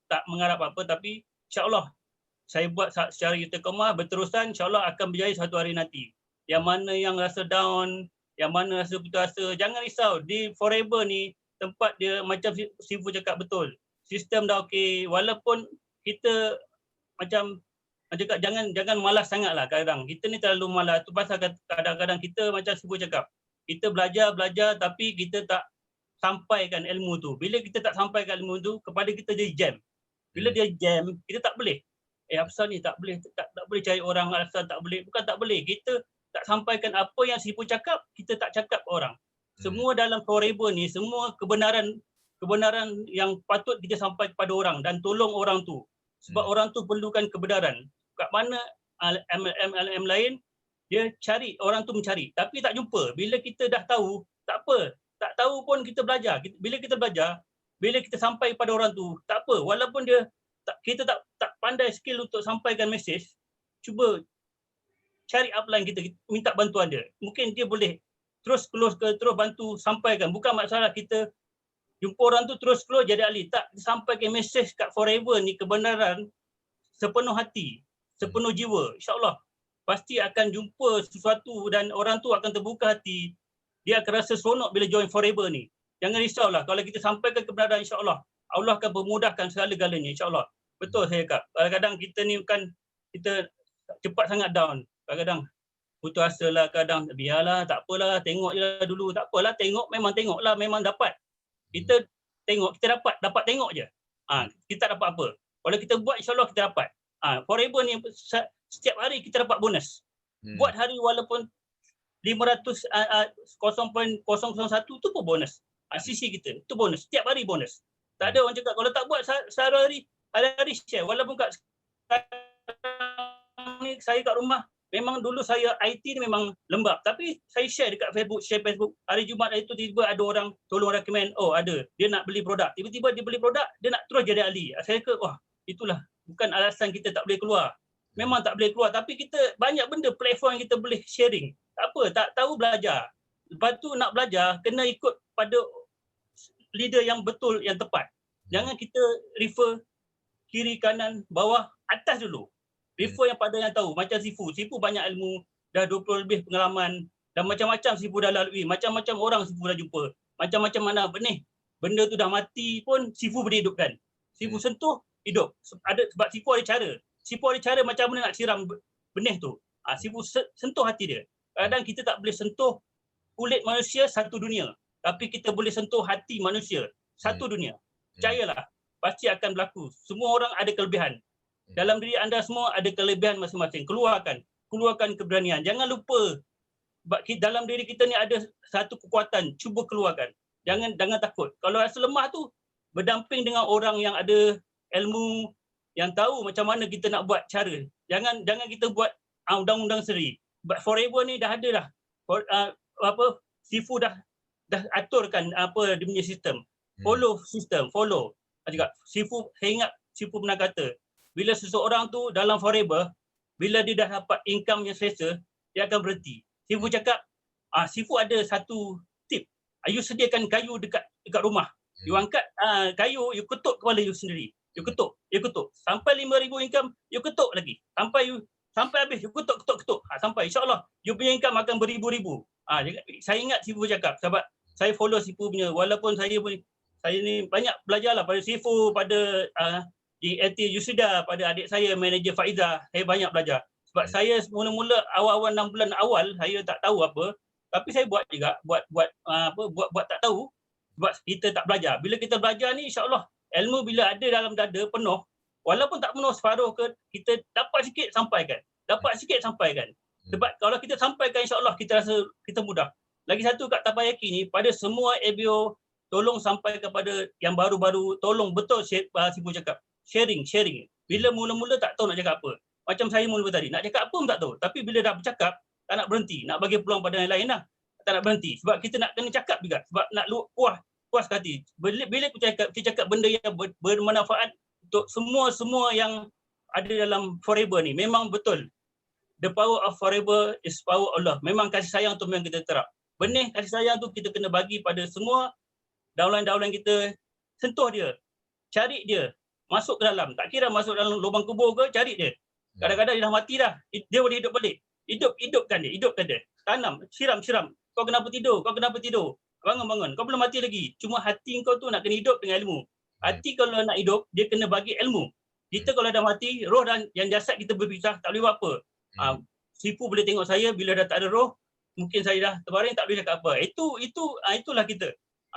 tak mengharap apa, tapi insya-Allah saya buat secara istiqamah berterusan, insya-Allah akan berjaya satu hari nanti. Yang mana yang rasa down, yang mana rasa putus asa, jangan risau. Di Forever ni tempat dia macam Sifu cakap betul. Sistem dah okey, walaupun kita macam cakap jangan malas sangatlah kadang. Kita ni terlalu malas. Tu pasal kadang-kadang kita macam Sifu cakap, kita belajar tapi kita tak sampaikan ilmu tu. Bila kita tak sampaikan ilmu tu, kepada kita dia jam. Bila dia jam, kita tak boleh. Apasal ni tak boleh, tak boleh cari orang alasan tak boleh. Bukan tak boleh. Kita tak sampaikan apa yang Sifu cakap, kita tak cakap ke orang. Semua dalam Forever ni, semua kebenaran yang patut kita sampai kepada orang dan tolong orang tu. Sebab orang tu perlukan kebenaran. Kat mana MLM lain, dia cari, orang tu mencari. Tapi tak jumpa. Bila kita dah tahu, tak apa. Tak tahu pun kita belajar. Bila kita belajar, bila kita sampai pada orang tu, tak apa. Walaupun kita tak pandai skill untuk sampaikan mesej, cuba cari upline kita, minta bantuan dia. Mungkin dia boleh terus bantu sampaikan. Bukan masalah kita jumpa orang tu terus jadi ahli. Tak, sampaikan mesej kat Forever ni kebenaran sepenuh hati, sepenuh jiwa. InsyaAllah pasti akan jumpa sesuatu dan orang tu akan terbuka hati. Dia akan rasa seronok bila join Forever ni. Jangan risaulah, kalau kita sampaikan kebenaran, insyaAllah Allah akan memudahkan segala-galanya, insyaAllah. Betul saya cakap. Kadang-kadang kita ni kan, kita cepat sangat down. Kadang-kadang putus asa lah, kadang biarlah, tak apalah, tengok je lah dulu. Tak apalah, tengok lah, memang dapat. Kita tengok, kita dapat tengok je. Kita tak dapat apa. Kalau kita buat, insyaAllah kita dapat. Forever ni, setiap hari kita dapat bonus. Buat hari walaupun 500, 0.001 tu pun bonus. Sisi kita, tu bonus. Setiap hari bonus. Tak ada orang cakap, kalau tak buat sehari-hari, hari-hari share. Walaupun kat ni saya kat rumah, memang dulu saya IT ni memang lembab. Tapi saya share dekat Facebook, Hari Jumaat itu tiba-tiba ada orang tolong recommend, ada, dia nak beli produk. Tiba-tiba dia beli produk, dia nak terus jadi ahli. Saya kata, wah, itulah. Bukan alasan kita tak boleh keluar. Memang tak boleh keluar. Tapi kita banyak benda, platform yang kita boleh sharing. Tak apa, tak tahu belajar. Lepas tu nak belajar, kena ikut pada leader yang betul, yang tepat. Jangan kita refer kiri, kanan, bawah, atas dulu. Refer yang pada yang tahu. Macam Sifu. Sifu banyak ilmu, dah 20 lebih pengalaman. Dan macam-macam Sifu dah lalui. Macam-macam orang Sifu dah jumpa. Macam-macam mana benih. Benda tu dah mati pun Sifu boleh hidupkan. Sifu sentuh, hidup. Sebab Sifu ada cara. Sifu ada cara macam mana nak siram benih tu. Sifu sentuh hati dia. Kadang kita tak boleh sentuh kulit manusia satu dunia. Tapi kita boleh sentuh hati manusia satu dunia. Percayalah, pasti akan berlaku. Semua orang ada kelebihan. Dalam diri anda semua ada kelebihan masing-masing. Keluarkan keberanian. Jangan lupa, dalam diri kita ni ada satu kekuatan. Cuba keluarkan. Jangan takut. Kalau rasa lemah tu, berdamping dengan orang yang ada ilmu, yang tahu macam mana kita nak buat cara. Jangan kita buat undang-undang sendiri. But Forever ni dah ada dah. Sifu dah aturkan apa dia punya sistem. Follow sistem, follow. Sifu, saya ingat Sifu pernah kata, bila seseorang tu dalam Forever, bila dia dah dapat income yang selesa, dia akan berhenti. Sifu cakap, Sifu ada satu tip. You sediakan kayu dekat rumah. You angkat kayu, you ketuk kepala you sendiri. You ketuk. Sampai 5,000 income, you ketuk lagi. Sampai habis, you ketuk. Sampai insyaAllah, you punya income akan beribu-ribu. Saya ingat Sifu cakap, sebab saya follow Sifu punya, walaupun saya ni banyak belajarlah pada Sifu, pada di LT Yusida, pada adik saya, manager Faiza, saya banyak belajar. Sebab saya mula-mula awal-awal 6 bulan awal, saya tak tahu apa, tapi saya buat juga, buat tak tahu, sebab kita tak belajar. Bila kita belajar ni, insyaAllah, ilmu bila ada dalam dada penuh, walaupun tak penuh separuh ke, kita dapat sikit sampaikan. Sebab kalau kita sampaikan, insyaAllah kita rasa kita mudah. Lagi satu kat Tapayaki ni, pada semua ABO, tolong sampai kepada yang baru-baru, tolong betul Sifu cakap. Sharing. Bila mula-mula tak tahu nak cakap apa. Macam saya mula tadi, nak cakap apa pun tak tahu. Tapi bila dah bercakap, tak nak berhenti. Nak bagi peluang pada yang lain lah. Tak nak berhenti. Sebab kita nak kena cakap juga. Sebab nak puas hati. Bila kita cakap benda yang bermanfaat untuk semua yang ada dalam Forever ni. Memang betul. The power of Forever is power Allah. Memang kasih sayang tu memang kita terap. Benih kasih sayang tu kita kena bagi pada semua downline kita. Sentuh dia, cari dia, masuk ke dalam. Tak kira masuk dalam lubang kubur ke, cari dia. Kadang-kadang dia dah mati dah, dia boleh hidup balik. Hidupkan dia. Tanam, siram. Kau kenapa tidur? Bangun. Kau belum mati lagi. Cuma hati kau tu nak kena hidup dengan ilmu. Hati kalau nak hidup, dia kena bagi ilmu. Kita kalau dah mati, roh dan yang jasad kita berpisah, tak boleh buat apa. Sifu boleh tengok saya bila dah tak ada roh, mungkin saya dah terbaring, tak boleh cakap apa. Itulah kita.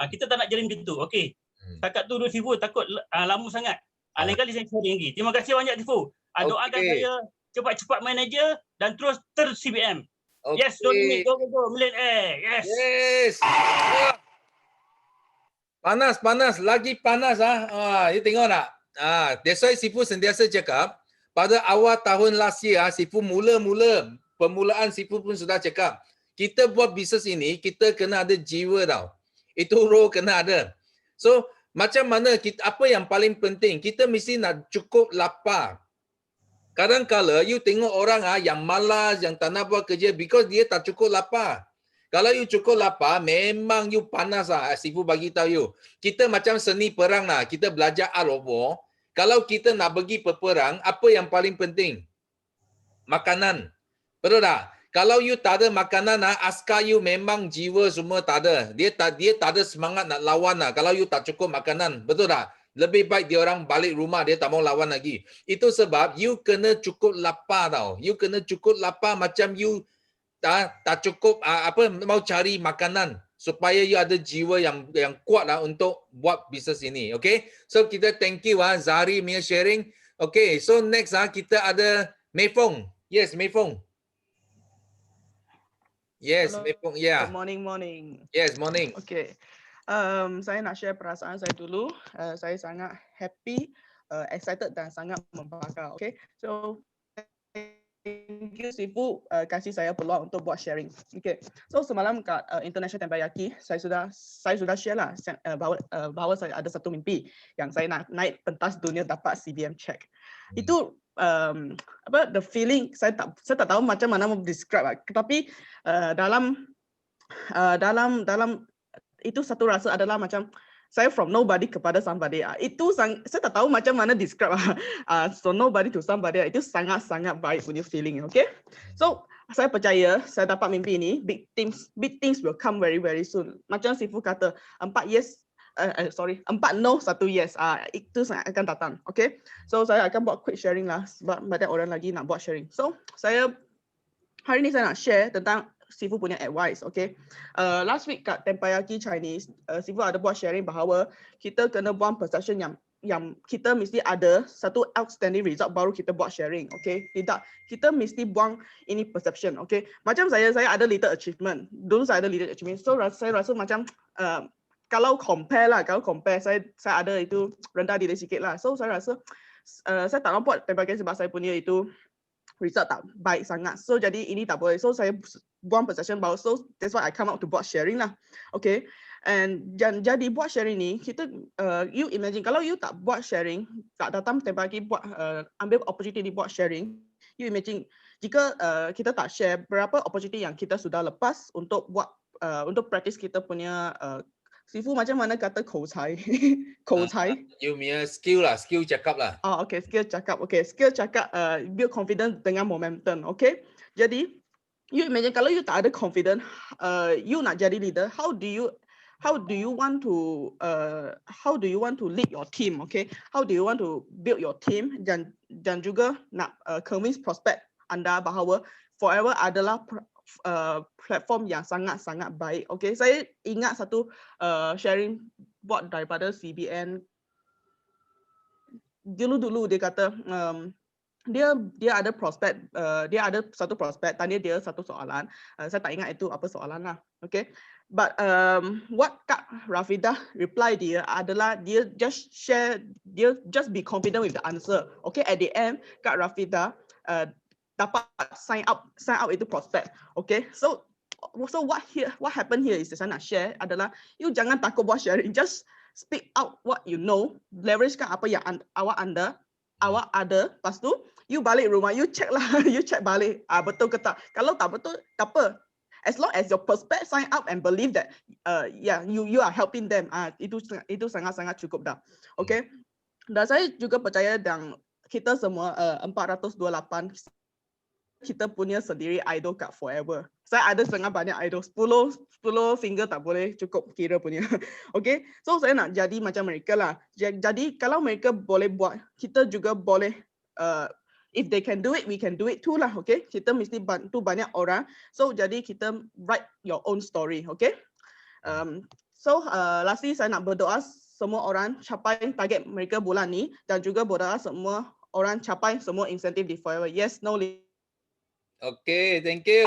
Kita tak nak jadi begitu. Okey. Setakat tu dulu Sifu takut lama sangat. Lain kali saya sharing lagi. Terima kasih banyak Sifu. Doakan saya cepat-cepat manager dan terus CBM. Yes, don't limit, go, millionaire. Yes. Panas, lagi panas you tengok tak? That's why Sifu sentiasa cakap pada awal tahun last year, Sifu permulaan Sifu pun sudah cakap, kita buat bisnes ini, kita kena ada jiwa tau. Itu roh kena ada. So, macam mana apa yang paling penting? Kita mesti nak cukup lapar. Kadang-kala you tengok orang yang malas, yang tak nak buat kerja because dia tak cukup lapar. Kalau you cukup lapar, memang you panas Sifu bagi tahu you. Kita macam seni perang kita belajar art of war. Kalau kita nak pergi berperang, apa yang paling penting? Makanan. Betul tak? Kalau you tak ada makanan, askar you memang jiwa semua tak ada. Dia tak ada semangat nak lawan kalau you tak cukup makanan. Betul tak? Lebih baik dia orang balik rumah, dia tak mau lawan lagi. Itu sebab you kena cukup lapar tau. You kena cukup lapar macam you tak cukup mau cari makanan supaya you ada jiwa yang kuat untuk buat bisnes ini. Okay? So kita thank you Zahari punya sharing. Okay, so next kita ada Mei Fong. Yes, Mei Fong. Yes, Hello. Mei Fong. Yeah. Good morning. Yes, morning. Okay. Saya nak share perasaan saya dulu. Saya sangat happy, excited dan sangat membakar. Okay. So thank you Sifu kasih saya peluang untuk buat sharing. Okay. So semalam kat International Teppanyaki saya sudah share lah bahawa saya ada satu mimpi yang saya nak naik pentas dunia dapat CBM check. Itu the feeling saya tak tahu macam mana mau describe tetapi dalam itu satu rasa adalah macam saya from nobody kepada somebody. Itu saya tak tahu macam mana describe. So nobody to somebody itu sangat-sangat baik punya feeling. Okay. So saya percaya saya dapat mimpi ini, big things will come very very soon. Macam Sifu kata 4 no 1 yes. Itu sangat akan datang. Okay. So saya akan buat quick sharing lah sebab banyak orang lagi nak buat sharing. So hari ni saya nak share tentang Sifu punya advice. Okay. Last week kat Teppanyaki Chinese, Sifu ada buat sharing bahawa kita kena buang perception yang kita mesti ada satu outstanding result baru kita buat sharing. Okay. Tidak, kita mesti buang ini perception. Okay. Macam saya ada little achievement. Dulu saya ada little achievement. So saya rasa macam kalau compare saya ada itu rendah diri sikit lah. So saya rasa saya tak nampak Teppanyaki sebab saya punya itu result tak baik sangat. So jadi ini tak boleh. So saya buang perception bahawa so that's why I come out to buat sharing lah. Okay. And jadi buat sharing ni kita you imagine kalau you tak buat sharing, tak datang Teppanyaki buat ambil opportunity buat sharing, you imagine jika kita tak share berapa opportunity yang kita sudah lepas untuk buat untuk practice kita punya Sifu macam mana kata 口才 口才 You punya skill cakap lah. Okay, skill cakap. Okay, skill cakap build confidence dengan momentum. Okay, jadi you imagine kalau you tak ada confidence, you nak jadi leader, how do you want to lead your team? Okay, how do you want to build your team dan juga nak convince prospect anda bahawa Forever adalah platform yang sangat-sangat baik. Okay, saya ingat satu sharing buat daripada CBN. Dulu dia kata dia ada prospek, dia ada satu prospek tanya dia satu soalan. Saya tak ingat itu apa soalan lah. Okay, but what Kak Rafidah reply dia adalah dia just be confident with the answer. Okay, at the end Kak Rafidah dapat sign up itu prospek. Okay, so what happened here is saya nak share adalah you jangan takut buat sharing, just speak out what you know, leveragekan apa yang awak ada, lepas tu you balik rumah you check lah, you check balik betul ke tak. Kalau tak betul tak apa, As long as your prospect sign up and believe that yeah, you are helping them, itu sangat-sangat cukup dah. Okay. Dan saya juga percaya dan kita semua 428 kita punya sendiri idol kat forever. Saya ada sangat banyak idol, 10 finger tak boleh cukup kira punya. Okay, so saya nak jadi macam mereka lah. Jadi kalau mereka boleh buat, kita juga boleh, if they can do it, we can do it too lah. Okay, kita mesti bantu banyak orang. So jadi kita write your own story. Okay, so lastly saya nak berdoa semua orang capai target mereka bulan ni dan juga berdoa semua orang capai semua insentif di forever. Yes, no. Okay, thank you.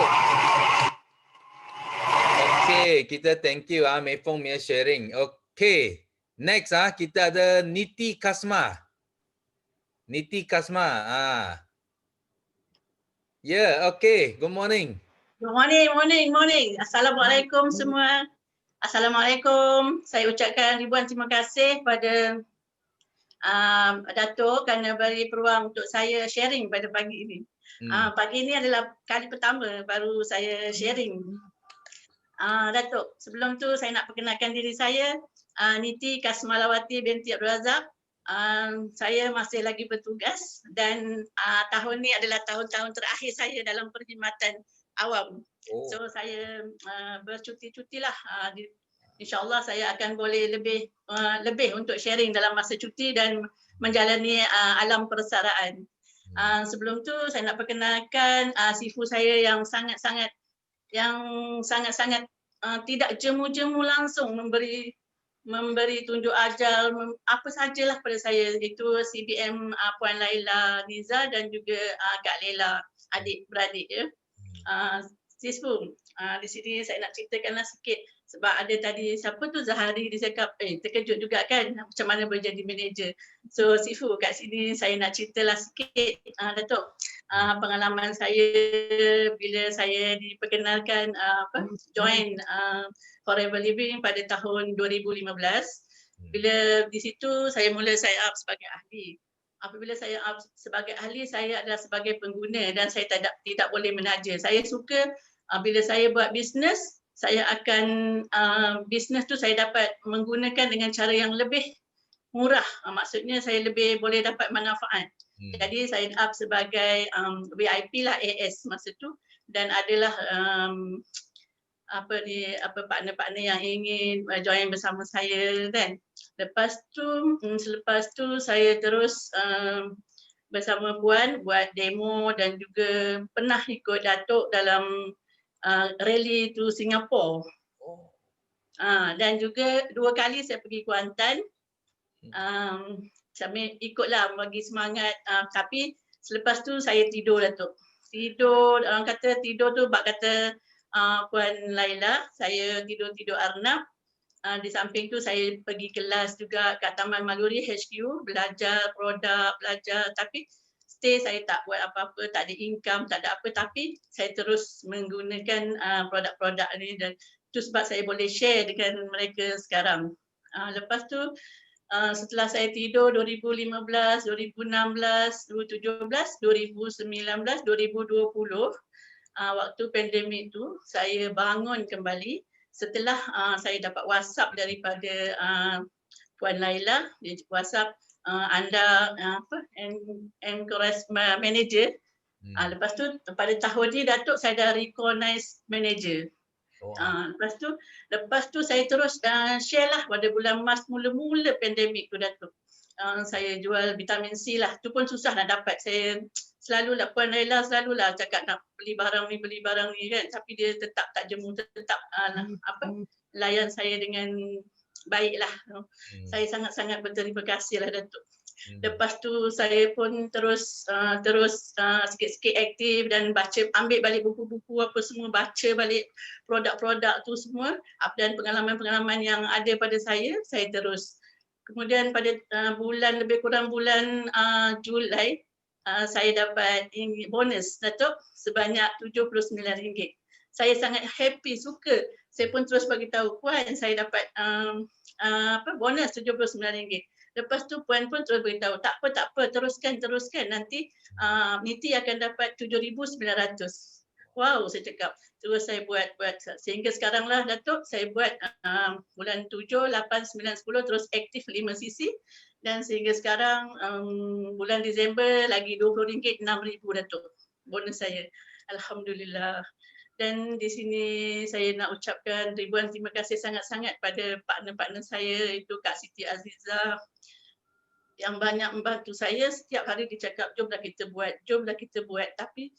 Okay, kita thank you Mei Fong punya sharing. Okay, next kita ada Niti Kasma. Niti Kasma. Yeah, okay. Good morning. Good morning. Assalamualaikum semua. Assalamualaikum. Saya ucapkan ribuan terima kasih pada Datuk kerana beri peluang untuk saya sharing pada pagi ini. Pagi ini adalah kali pertama baru saya sharing. Datuk, sebelum tu saya nak perkenalkan diri saya, Niti Kasmalawati binti Abdul Razak. Saya masih lagi bertugas dan tahun ni adalah tahun-tahun terakhir saya dalam perkhidmatan awam. So saya bercuti-cutilah. InsyaAllah saya akan boleh lebih untuk sharing dalam masa cuti dan menjalani alam persaraan. Sebelum tu saya nak perkenalkan sifu saya yang sangat-sangat tidak jemu-jemu langsung memberi tunjuk ajal apa sajalah pada saya, iaitu CBM Puan Laila Niza dan juga Kak Lela, adik-beradik ya. Sifu, di sini saya nak ceritakanlah sikit sebab ada tadi siapa tu Zahari dia cakap terkejut juga kan macam mana boleh jadi manager. So Sifu kat sini saya nak ceritalah sikit Datuk pengalaman saya bila saya diperkenalkan join Forever Living pada tahun 2015. Bila di situ saya mula sign up sebagai ahli. Apabila saya up sebagai ahli, saya adalah sebagai pengguna dan saya tidak boleh menaja. Saya suka bila saya buat bisnes, saya akan bisnes tu saya dapat menggunakan dengan cara yang lebih murah. Maksudnya saya lebih boleh dapat manfaat. Jadi saya up sebagai VIP lah AS masa tu dan adalah partner-partner yang ingin join bersama saya kan. Selepas tu saya terus bersama Puan buat demo dan juga pernah ikut Datuk dalam rally to Singapore. Dan juga 2 kali saya pergi Kuantan. Saya ikutlah bagi semangat, tapi selepas tu saya tidur Datuk. Orang kata tidur tu bak kata Puan Laila, saya tidur Arnab. Di samping tu saya pergi kelas juga kat Taman Maluri HQ, belajar produk, tapi saya tak buat apa-apa, tak ada income, tak ada apa, tapi saya terus menggunakan produk-produk ni dan itu sebab saya boleh share dengan mereka sekarang. Lepas tu setelah saya tidur 2015, 2016, 2017, 2019, 2020 waktu pandemik tu saya bangun kembali setelah saya dapat WhatsApp daripada Puan Laila, dia WhatsApp anda encourage manager. Lepas tu pada tahun ni Datuk saya dah recognize manager. Lepas tu saya terus share lah pada bulan Mac mula-mula pandemik tu Datuk. Saya jual vitamin C lah. Tu pun susah nak dapat. Saya selalulah Puan Laila selalulah cakap nak beli barang ni kan, tapi dia tetap tak jemu, tetap layan saya dengan baiklah. Saya sangat-sangat berterima kasih lah Datuk. Lepas tu saya pun terus sikit-sikit aktif dan ambil balik buku-buku apa semua, baca balik produk-produk tu semua dan pengalaman-pengalaman yang ada pada saya terus. Kemudian pada lebih kurang bulan Julai saya dapat bonus Datuk sebanyak RM79. Saya sangat happy, suka. Saya pun terus bagi tahu Puan saya dapat bonus RM79. Lepas tu Puan pun terus beritahu, tak apa, teruskan nanti Niti akan dapat 7,900. Wow, saya cakap. Terus saya buat sehingga sekarang lah Datuk, saya buat bulan 7, 8, 9, 10 terus aktif 5 sisi dan sehingga sekarang bulan Disember lagi RM20 6,000 Datuk. Bonus saya. Alhamdulillah. Dan di sini saya nak ucapkan ribuan terima kasih sangat-sangat pada partner-partner saya itu Kak Siti Azizah yang banyak membantu saya. Setiap hari dia cakap jomlah kita buat, jomlah kita buat, tapi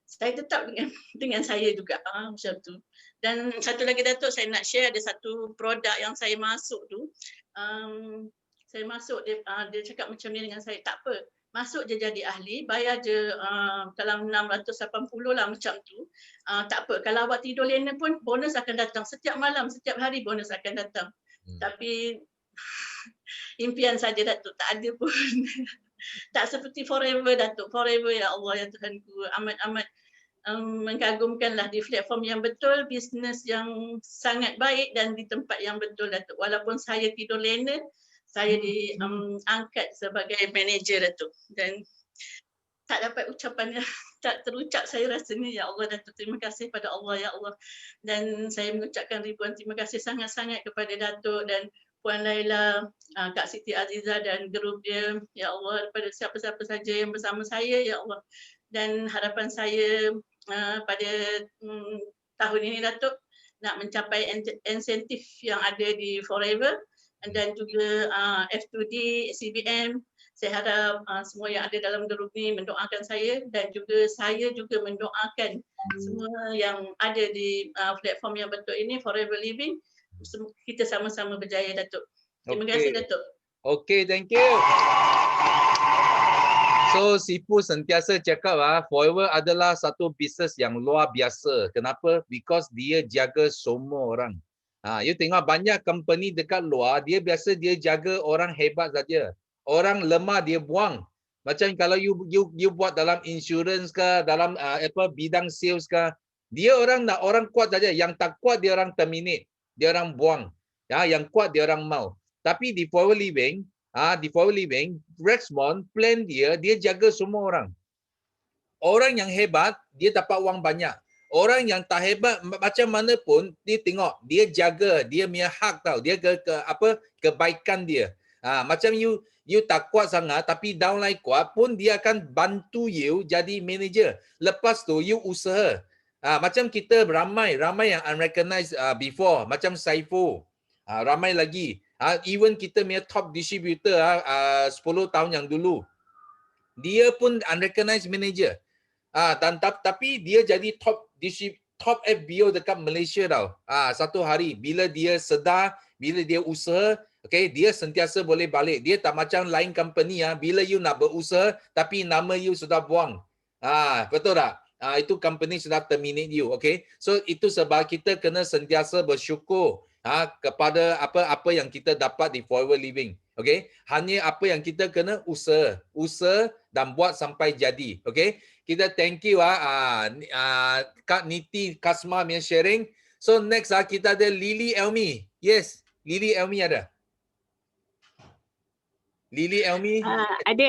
saya tetap dengan saya juga macam tu. Dan satu lagi Datuk, saya nak share ada satu produk yang saya masuk tu. Saya masuk dia cakap macam ni dengan saya, tak apa. Masuk je jadi ahli, bayar je dalam 680 lah macam tu. Tak apa, kalau awak tidur lena pun bonus akan datang. Setiap malam, setiap hari bonus akan datang. Tapi impian saja Datuk, tak ada pun. Tak seperti forever Datuk, forever ya Allah ya Tuhanku. Amat-amat mengagumkanlah di platform yang betul, bisnes yang sangat baik dan di tempat yang betul Datuk. Walaupun saya tidur lena, saya diangkat sebagai manager Datuk dan tak dapat ucapan yang tak terucap saya rasanya ya Allah Datuk, terima kasih pada Allah ya Allah. Dan saya mengucapkan ribuan terima kasih sangat-sangat kepada Datuk dan Puan Laila, Kak Siti Azizah dan grup dia ya Allah, pada siapa-siapa saja yang bersama saya ya Allah. Dan harapan saya pada tahun ini Datuk nak mencapai insentif yang ada di Forever dan juga F2D, CBM. Saya harap semua yang ada dalam grup ni mendoakan saya dan juga saya juga mendoakan semua yang ada di platform yang betul ini, Forever Living. Kita sama-sama berjaya Datuk. Terima kasih Datuk. Okay, thank you. So Sifu sentiasa cakap Forever adalah satu bisnes yang luar biasa. Kenapa? Because dia jaga semua orang. You tengok banyak company dekat luar, dia biasa dia jaga orang hebat saja. Orang lemah dia buang. Macam kalau you buat dalam insurance ke, dalam bidang sales ke, dia orang nak orang kuat saja. Yang tak kuat dia orang terminate, dia orang buang. Yang kuat dia orang mau. Tapi di Forever Living, Rexmond plan dia jaga semua orang. Orang yang hebat dia dapat wang banyak. Orang yang tak hebat macam mana pun dia tengok, dia jaga dia punya hak tau, dia kebaikan dia. Macam you tak kuat sangat tapi downline kuat pun dia akan bantu you jadi manager. Lepas tu you usaha. Macam kita ramai yang unrecognized before, macam Saifu. Ramai lagi. Even kita punya top distributor 10 tahun yang dulu. Dia pun unrecognized manager. Tapi dia jadi top FBO dekat Malaysia tau. Satu hari bila dia sedar, bila dia usaha, okay, dia sentiasa boleh balik. Dia tak macam lain company bila you nak berusaha tapi nama you sudah buang. Betul tak? Itu company sudah terminate you, okay? So itu sebab kita kena sentiasa bersyukur kepada apa yang kita dapat di Forever Living. Okay? Hanya apa yang kita kena usaha dan buat sampai jadi. Okay? Kita thank you Kak Niti Kasma punya sharing. So next kita ada Lily Elmi. Yes, Lily Elmi ada. Lily Elmi? Ada.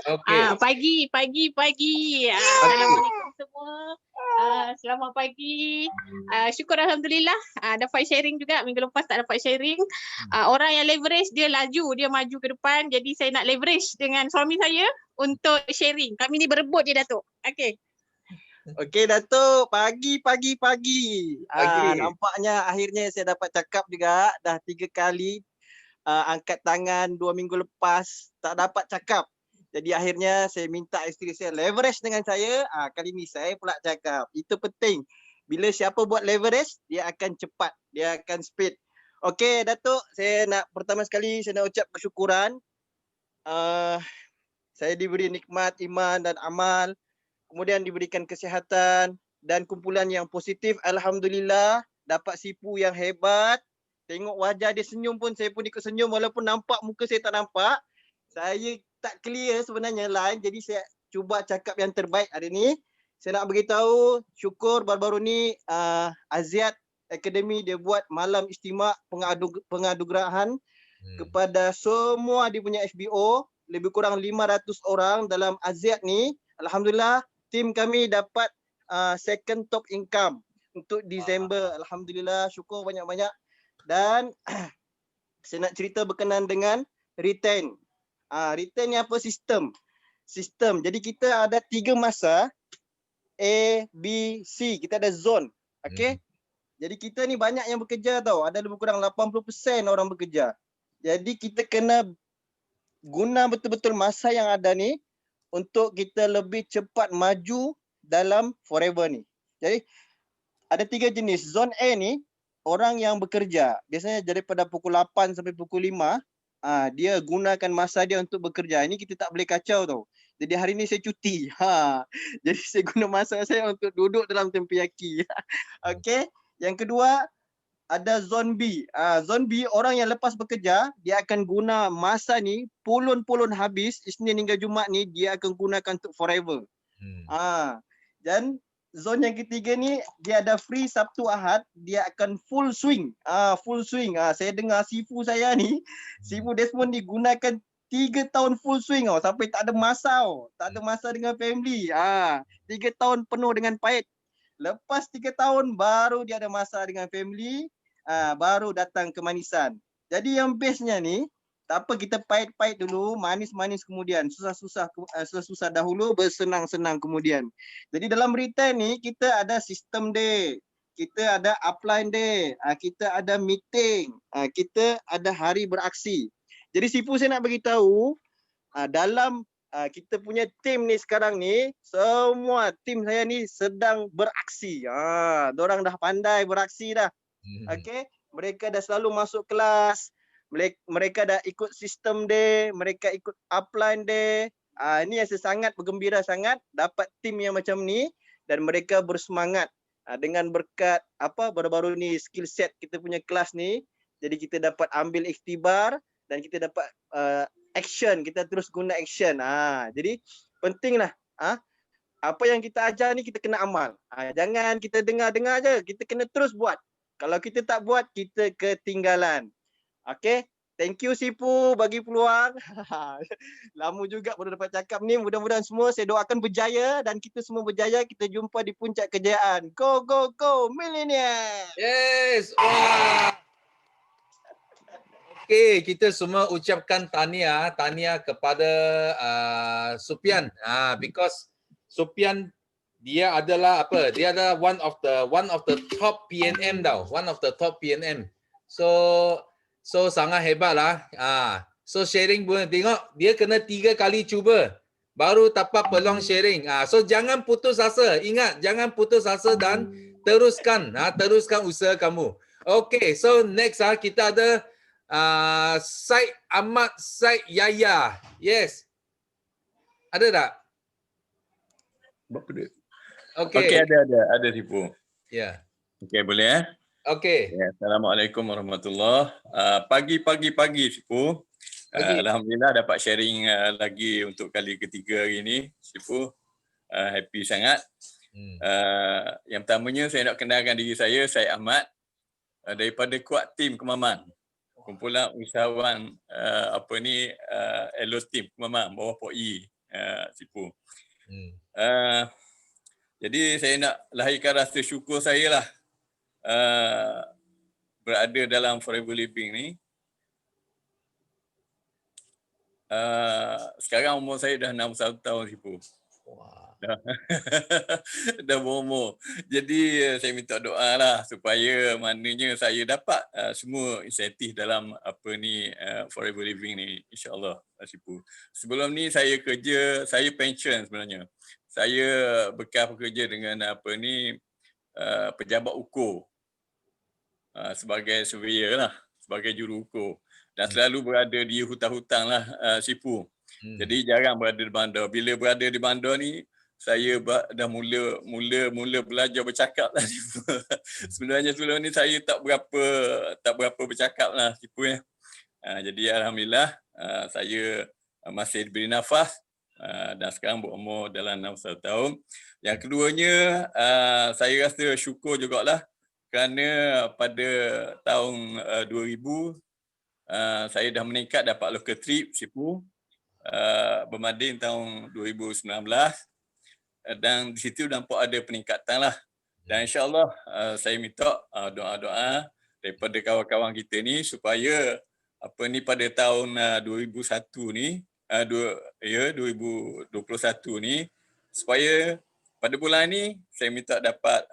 Okay. Pagi. Assalamualaikum semua. Selamat pagi. Syukur Alhamdulillah dapat sharing juga. Minggu lepas tak dapat sharing. Orang yang leverage dia laju, dia maju ke depan. Jadi saya nak leverage dengan suami saya untuk sharing. Kami ni berebut je Datuk. Okey Datuk, pagi. Nampaknya akhirnya saya dapat cakap juga. Dah 3 kali angkat tangan 2 minggu lepas tak dapat cakap. Jadi akhirnya saya minta isteri saya leverage dengan saya. Kali ni saya pula cakap. Itu penting. Bila siapa buat leverage, dia akan cepat. Dia akan speed. Okey Datuk, saya nak pertama sekali saya nak ucap bersyukuran. Saya diberi nikmat iman dan amal. Kemudian diberikan kesihatan dan kumpulan yang positif. Alhamdulillah dapat sipu yang hebat. Tengok wajah dia senyum pun saya pun ikut senyum walaupun nampak muka saya tak nampak. Saya tak clear sebenarnya line, jadi saya cuba cakap yang terbaik hari ni. Saya nak beritahu syukur baru-baru ni Aziat Academy dia buat malam istimewa pengadugerahan kepada semua dia punya FBO, lebih kurang 500 orang dalam Aziat ni. Alhamdulillah tim kami dapat second top income untuk Disember. Alhamdulillah, syukur banyak-banyak. Dan saya nak cerita berkenaan dengan return. Return ni apa? Sistem. Jadi kita ada 3 masa, A, B, C. Kita ada zone. Okay? Jadi kita ni banyak yang bekerja tau. Ada lebih kurang 80% orang bekerja. Jadi kita kena guna betul-betul masa yang ada ni untuk kita lebih cepat maju dalam forever ni. Jadi ada 3 jenis. Zone A ni orang yang bekerja. Biasanya daripada pukul 8 sampai pukul 5, dia gunakan masa dia untuk bekerja. Ini kita tak boleh kacau tau. Jadi hari ni saya cuti. Jadi saya guna masa saya untuk duduk dalam tempiyaki. Okey. Yang kedua ada zone B. Zone B orang yang lepas bekerja, dia akan guna masa ni pulun-pulun habis. Isnin hingga Jumaat ni dia akan gunakan untuk forever. Dan zone yang ketiga ni dia ada free Sabtu Ahad, dia akan full swing. Saya dengar Sifu saya ni, Sifu Desmond digunakan 3 tahun full swing sampai tak ada masa tak ada masa dengan family. 3 tahun penuh dengan pahit. Lepas 3 tahun baru dia ada masa dengan family, baru datang kemanisan. Jadi yang bestnya ni, tak apa kita pahit-pahit dulu, manis-manis kemudian, susah-susah dahulu, bersenang-senang kemudian. Jadi dalam return ni kita ada sistem day, kita ada upline day, kita ada meeting, kita ada hari beraksi. Jadi Sifu saya nak bagi tahu, dalam kita punya tim ni sekarang ni, semua tim saya ni sedang beraksi. Dorang dah pandai beraksi dah. Okey, mereka dah selalu masuk kelas. Mereka dah ikut sistem day, mereka ikut upline day. Ini yang saya sangat bergembira sangat dapat tim yang macam ni dan mereka bersemangat dengan berkat baru-baru ni skill set kita punya kelas ni. Jadi kita dapat ambil iktibar dan kita dapat action, kita terus guna action. Jadi pentinglah apa yang kita ajar ni kita kena amal. Jangan kita dengar-dengar je, kita kena terus buat. Kalau kita tak buat, kita ketinggalan. Okay, thank you Sifu bagi peluang. Lama juga baru dapat cakap ni. Mudah-mudahan semua saya doakan berjaya dan kita semua berjaya. Kita jumpa di puncak kejayaan. Go, go, go, millennial. Yes. Wah. Okay, kita semua ucapkan tahniah kepada Supian. Because Supian dia adalah Dia adalah one of the top PNM tau. One of the top PNM. So sangat hebat lah. So sharing pun tengok dia kena 3 kali cuba baru dapat peluang sharing. So jangan putus asa. Ingat, jangan putus asa dan teruskan usaha kamu. Okay, so next kita ada Syed Ahmad Syed Yahya. Yes. Ada tak? Okey, ada Sifu. Ya. Okey, boleh Okey. Ya, Assalamualaikum warahmatullahi. Pagi Sifu. Alhamdulillah dapat sharing lagi untuk kali ketiga hari ini, Sifu. Happy sangat. Yang pertamanya saya nak kenalkan diri saya Ahmad daripada Kuat Tim Kemaman. Kumpulan usahawan Elo Team Kemaman bawah POI Sifu. Jadi saya nak lahirkan rasa syukur saya lah berada dalam Forever Living ni. Sekarang umur saya dah 61 tahun Sifu. Dah berumur. Jadi saya minta doa lah supaya maknanya saya dapat semua insentif dalam Forever Living ni, insyaAllah Sifu. Sebelum ni saya pension sebenarnya. Saya bekas bekerja dengan pejabat ukur sebagai surveyor lah, sebagai juru ukur dan selalu berada di hutan-hutan lah Sifu. Jadi jarang berada di bandar. Bila berada di bandar ni saya dah mula belajar bercakap lah Sifu. Sebenarnya sebelum ni saya tak berapa bercakap lah Sifu ya. Jadi alhamdulillah saya masih diberi nafas dan sekarang berumur dalam 61 tahun. Yang keduanya saya rasa syukur jugalah kerana pada tahun 2000 saya dah meningkat dapat local trip Sifu berbanding tahun 2019. dan di situ nampak ada peningkatan lah. Dan insyaAllah saya minta doa-doa daripada kawan-kawan kita ni supaya pada tahun 2021 ni 2021 ni supaya pada bulan ni saya minta dapat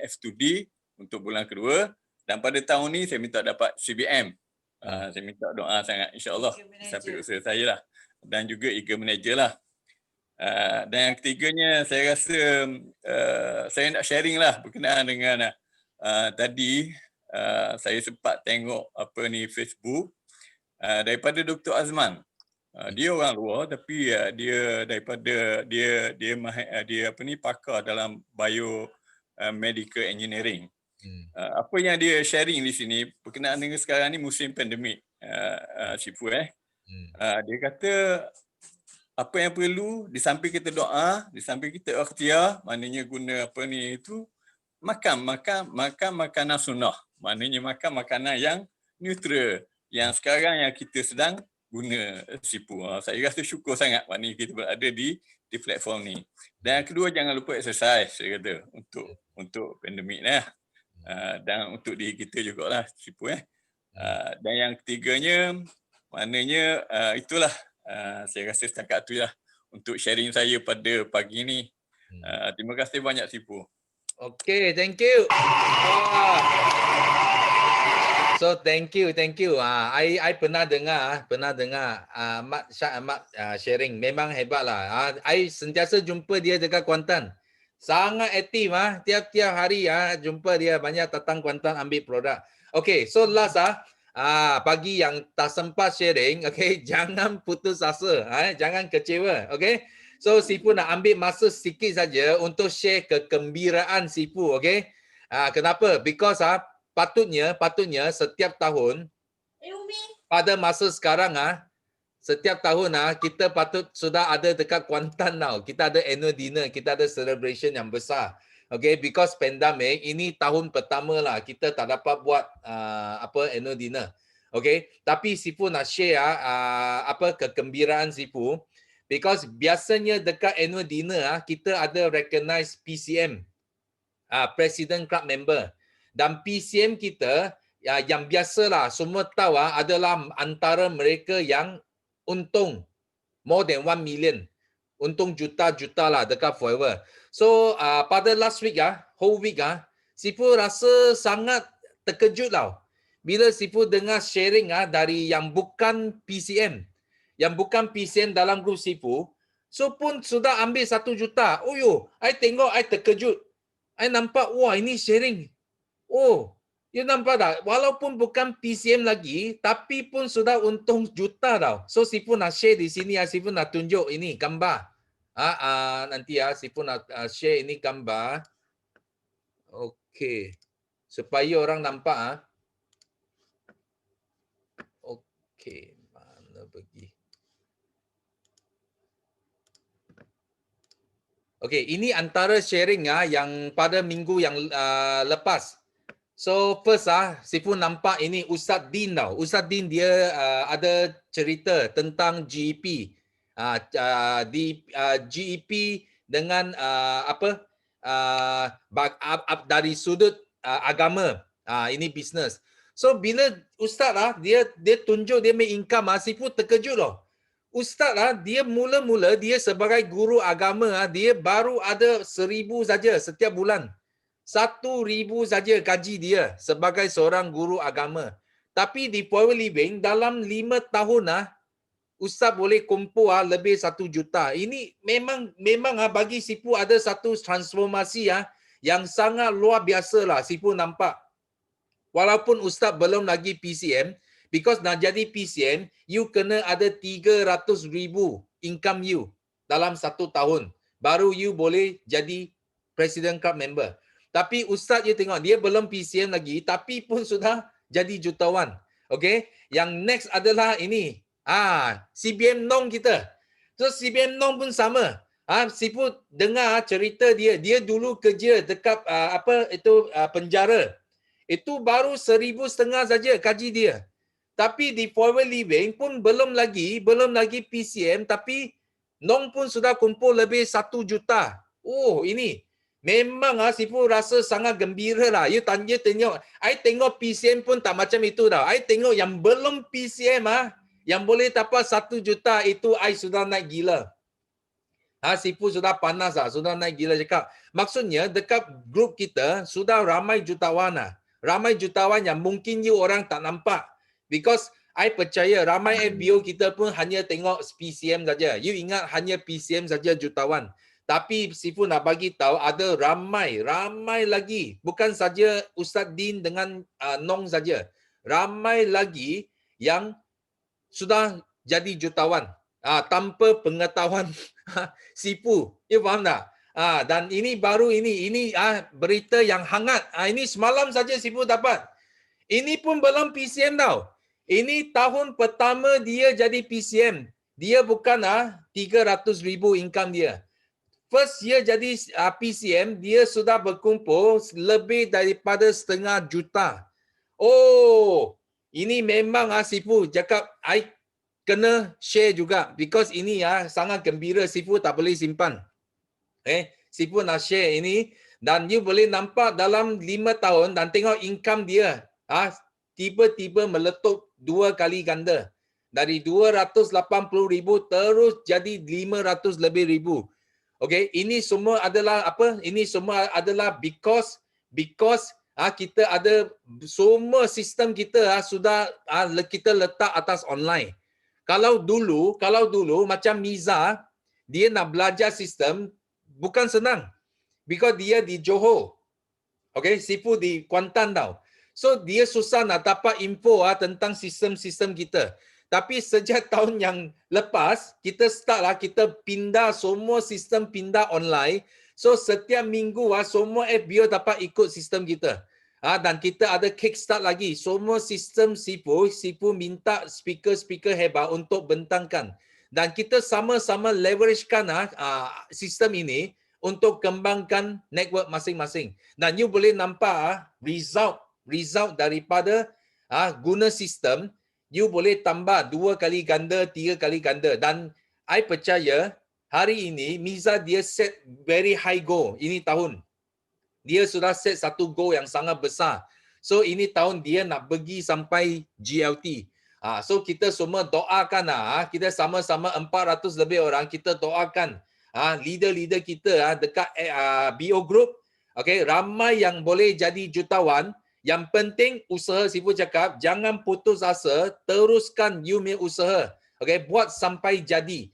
F2D untuk bulan kedua, dan pada tahun ni saya minta dapat CBM. Saya minta doa sangat insyaAllah sampai usaha saya lah, dan juga Eager Manager lah. Dan yang ketiganya saya rasa saya nak sharing lah berkenaan dengan tadi saya sempat tengok Facebook daripada Dr. Azman. Dia orang luar tapi dia daripada dia pakar dalam biomedical engineering. Apa yang dia sharing di sini berkenaan dengan sekarang ni musim pandemik, Syifu dia kata apa yang perlu di samping kita doa, di samping kita ikhtiar, maknanya guna makan makanan sunnah, maknanya makan makanan yang neutral yang sekarang yang kita sedang guna, Syifu. Saya rasa syukur sangat maknanya kita berada di platform ni. Dan yang kedua, jangan lupa exercise, saya kata, untuk pandemik ni. Dan untuk diri kita jugalah, Syifu. Dan yang ketiganya, maknanya itulah saya rasa setakat tu lah untuk sharing saya pada pagi ni. Terima kasih banyak, Syifu. Okay, thank you. So thank you. I pernah dengar Mat Syah Ahmad sharing, memang hebat lah. I sentiasa jumpa dia dekat Kuantan. Sangat aktif tiap-tiap hari jumpa dia, banyak datang Kuantan ambil produk. Okay, so last bagi yang tak sempat sharing, okay, jangan putus asa, jangan kecewa, okay. So Syifu nak ambil masa sikit saja untuk share kegembiraan Syifu, okay. Kenapa? Because patutnya setiap tahun pada masa sekarang setiap tahun kita patut sudah ada dekat Kuantan now. Kita ada annual dinner, kita ada celebration yang besar. Okay, because pandemic ini tahun pertama lah kita tak dapat buat annual dinner. Okay, tapi Syifu nak share kegembiraan Syifu, because biasanya dekat annual dinner kita ada recognize PCM, President Club Member, dan PCM kita yang biasalah semua tahu adalah antara mereka yang untung more than 1 million, untung juta-juta lah dekat Forever. So pada last week whole week Syifu rasa sangat terkejut tau bila Syifu dengar sharing dari yang bukan PCM, dalam grup Syifu, so pun sudah ambil 1 juta. Oh yo, I tengok, I terkejut. I nampak, wah ini sharing. Oh, you nampak tak? Walaupun bukan PCM lagi, tapi pun sudah untung juta tau. So Syifu nak share di sini, Syifu nak tunjuk ini gambar. Nanti Syifu nak share ini gambar. Okey. Supaya orang nampak. Okey, mana pergi? Okey, ini antara sharing yang pada minggu yang lepas. So first Syifu nampak ini Ustaz Din tau. Ustaz Din dia ada cerita tentang GEP. GEP dengan dari sudut agama. Ini bisnes. So bila Ustaz dia tunjuk dia make income, Syifu terkejut loh. Ustaz dia mula-mula dia sebagai guru agama dia baru ada 1,000 saja setiap bulan. 1,000 saja gaji dia sebagai seorang guru agama. Tapi di Forever Living dalam 5 tahun Ustaz boleh kumpul lebih 1 juta. Ini memang bagi Syifu ada satu transformasi yang sangat luar biasa lah Syifu nampak. Walaupun Ustaz belum lagi PCM, because nak jadi PCM, you kena ada 300,000 income you dalam 1 tahun. Baru you boleh jadi President Club Member. Tapi Ustaz you tengok, dia belum PCM lagi, tapi pun sudah jadi jutawan. Okay? Yang next adalah ini. CBM Nong kita. So CBM Nong pun sama. Syifu dengar cerita dia. Dia dulu kerja dekat penjara. Itu baru 1,500 saja gaji dia. Tapi di Forever Living pun belum lagi PCM, tapi Nong pun sudah kumpul lebih 1 juta. Oh, ini memang Sifu rasa sangat gembira lah. You tengok, I tengok PCM pun tak macam itu dah. I tengok yang belum PCM yang boleh dapat 1 juta itu I sudah naik gila. Sifu sudah panas sudah naik gila cakap. Maksudnya dekat grup kita sudah ramai jutawan Ramai jutawan yang mungkin you orang tak nampak. Because I percaya ramai FBO kita pun hanya tengok PCM saja. You ingat hanya PCM saja jutawan. Tapi Sifu nak bagi tahu ada ramai lagi. Bukan saja Ustaz Din dengan Nong saja. Ramai lagi yang sudah jadi jutawan tanpa pengetahuan Sifu. You faham tak? Dan ini baru ini berita yang hangat. Ini semalam saja Sifu dapat. Ini pun belum PCM tau. Ini tahun pertama dia jadi PCM. Dia bukan 300,000 income dia. First year jadi PCM, dia sudah berkumpul lebih daripada 1/2 juta. Oh, ini memang Sifu cakap I kena share juga because ini sangat gembira. Sifu tak boleh simpan. Sifu nak share ini dan you boleh nampak dalam 5 tahun dan tengok income dia tiba-tiba meletup 2 kali ganda. Dari 280,000 terus jadi 500 lebih ribu. Okay, ini semua adalah apa? Ini semua adalah because kita ada semua sistem kita sudah kita letak atas online. Kalau dulu macam Miza, dia nak belajar sistem bukan senang. Because dia di Johor. Okay, Sifu di Kuantan tau. So dia susah nak dapat info tentang sistem-sistem kita. Tapi sejak tahun yang lepas, kita start kita pindah semua sistem pindah online. So setiap minggu semua FBO dapat ikut sistem kita. Dan kita ada kickstart lagi. Semua sistem Sifu minta speaker hebat untuk bentangkan. Dan kita sama-sama leveragekan sistem ini untuk kembangkan network masing-masing. Dan you boleh nampak result daripada guna sistem, you boleh tambah 2 kali ganda, 3 kali ganda. Dan I percaya hari ini Miza dia set very high goal ini tahun. Dia sudah set satu goal yang sangat besar. So ini tahun dia nak pergi sampai GLT. So kita semua doakan kita sama-sama 400 lebih orang kita doakan leader-leader kita dekat BO Group. Okay, ramai yang boleh jadi jutawan. Yang penting usaha. Sifu cakap jangan putus asa, teruskan you punya usaha. Okay, buat sampai jadi.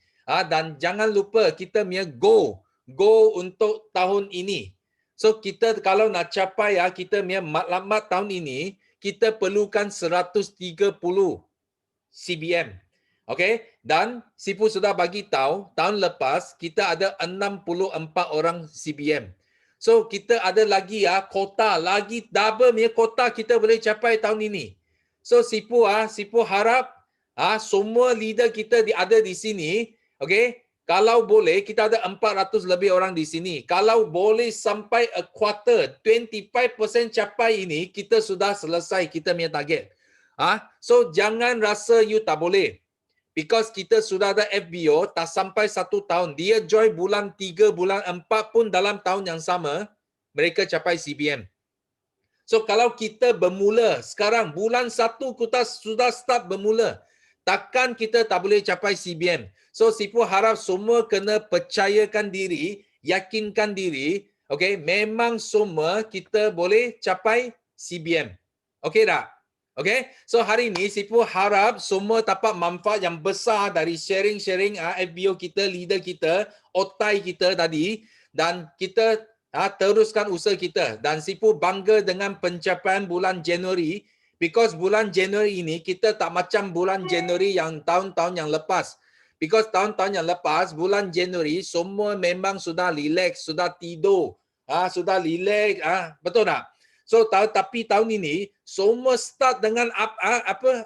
Dan jangan lupa kita punya go untuk tahun ini. So kita kalau nak capai kita punya matlamat tahun ini, kita perlukan 130 CBM. Okay, dan Sifu sudah bagi tahu tahun lepas kita ada 64 orang CBM. So kita ada lagi kota, lagi double punya kota kita boleh capai tahun ini. So Sifu harap semua leader kita ada di sini. Okay, kalau boleh kita ada 400 lebih orang di sini. Kalau boleh sampai a quarter, 25% capai ini, kita sudah selesai kita punya target. So jangan rasa you tak boleh. Because kita sudah ada FBO, tak sampai 1 tahun. Dia join bulan 3, bulan 4 pun dalam tahun yang sama, mereka capai CBM. So kalau kita bermula, sekarang bulan 1 kita sudah start bermula, takkan kita tak boleh capai CBM. So Sifu harap semua kena percayakan diri, yakinkan diri, okay, memang semua kita boleh capai CBM. Okay tak? Okay, so hari ini Sifu harap semua dapat manfaat yang besar dari sharing-sharing FBO kita, leader kita, otai kita tadi, dan kita teruskan usaha kita. Dan Sifu bangga dengan pencapaian bulan Januari, because bulan Januari ini kita tak macam bulan Januari yang tahun-tahun yang lepas. Because tahun-tahun yang lepas, bulan Januari semua memang sudah relax, sudah tidur, sudah relax, betul tak? So tapi tahun ini semua start dengan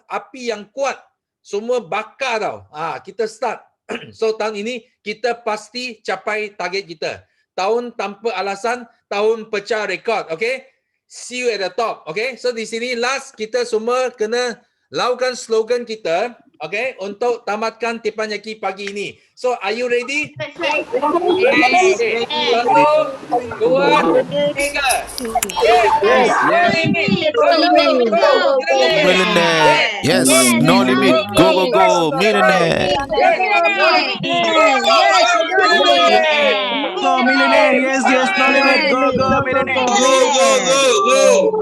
api yang kuat. Semua bakar tau. Kita start. So tahun ini kita pasti capai target kita. Tahun tanpa alasan, tahun pecah rekod. Okay? See you at the top. Okay? So di sini last kita semua kena lakukan slogan kita. Okay, untuk tamatkan Teppanyaki pagi ini. So, are you ready? Okay. 1, 2, 3. Yes. Millionaire. Yes. No limit. Go, go, go. Millionaire. Go millionaire. Yes, yes. No limit. Go, go, millionaire. Go, go, go, go.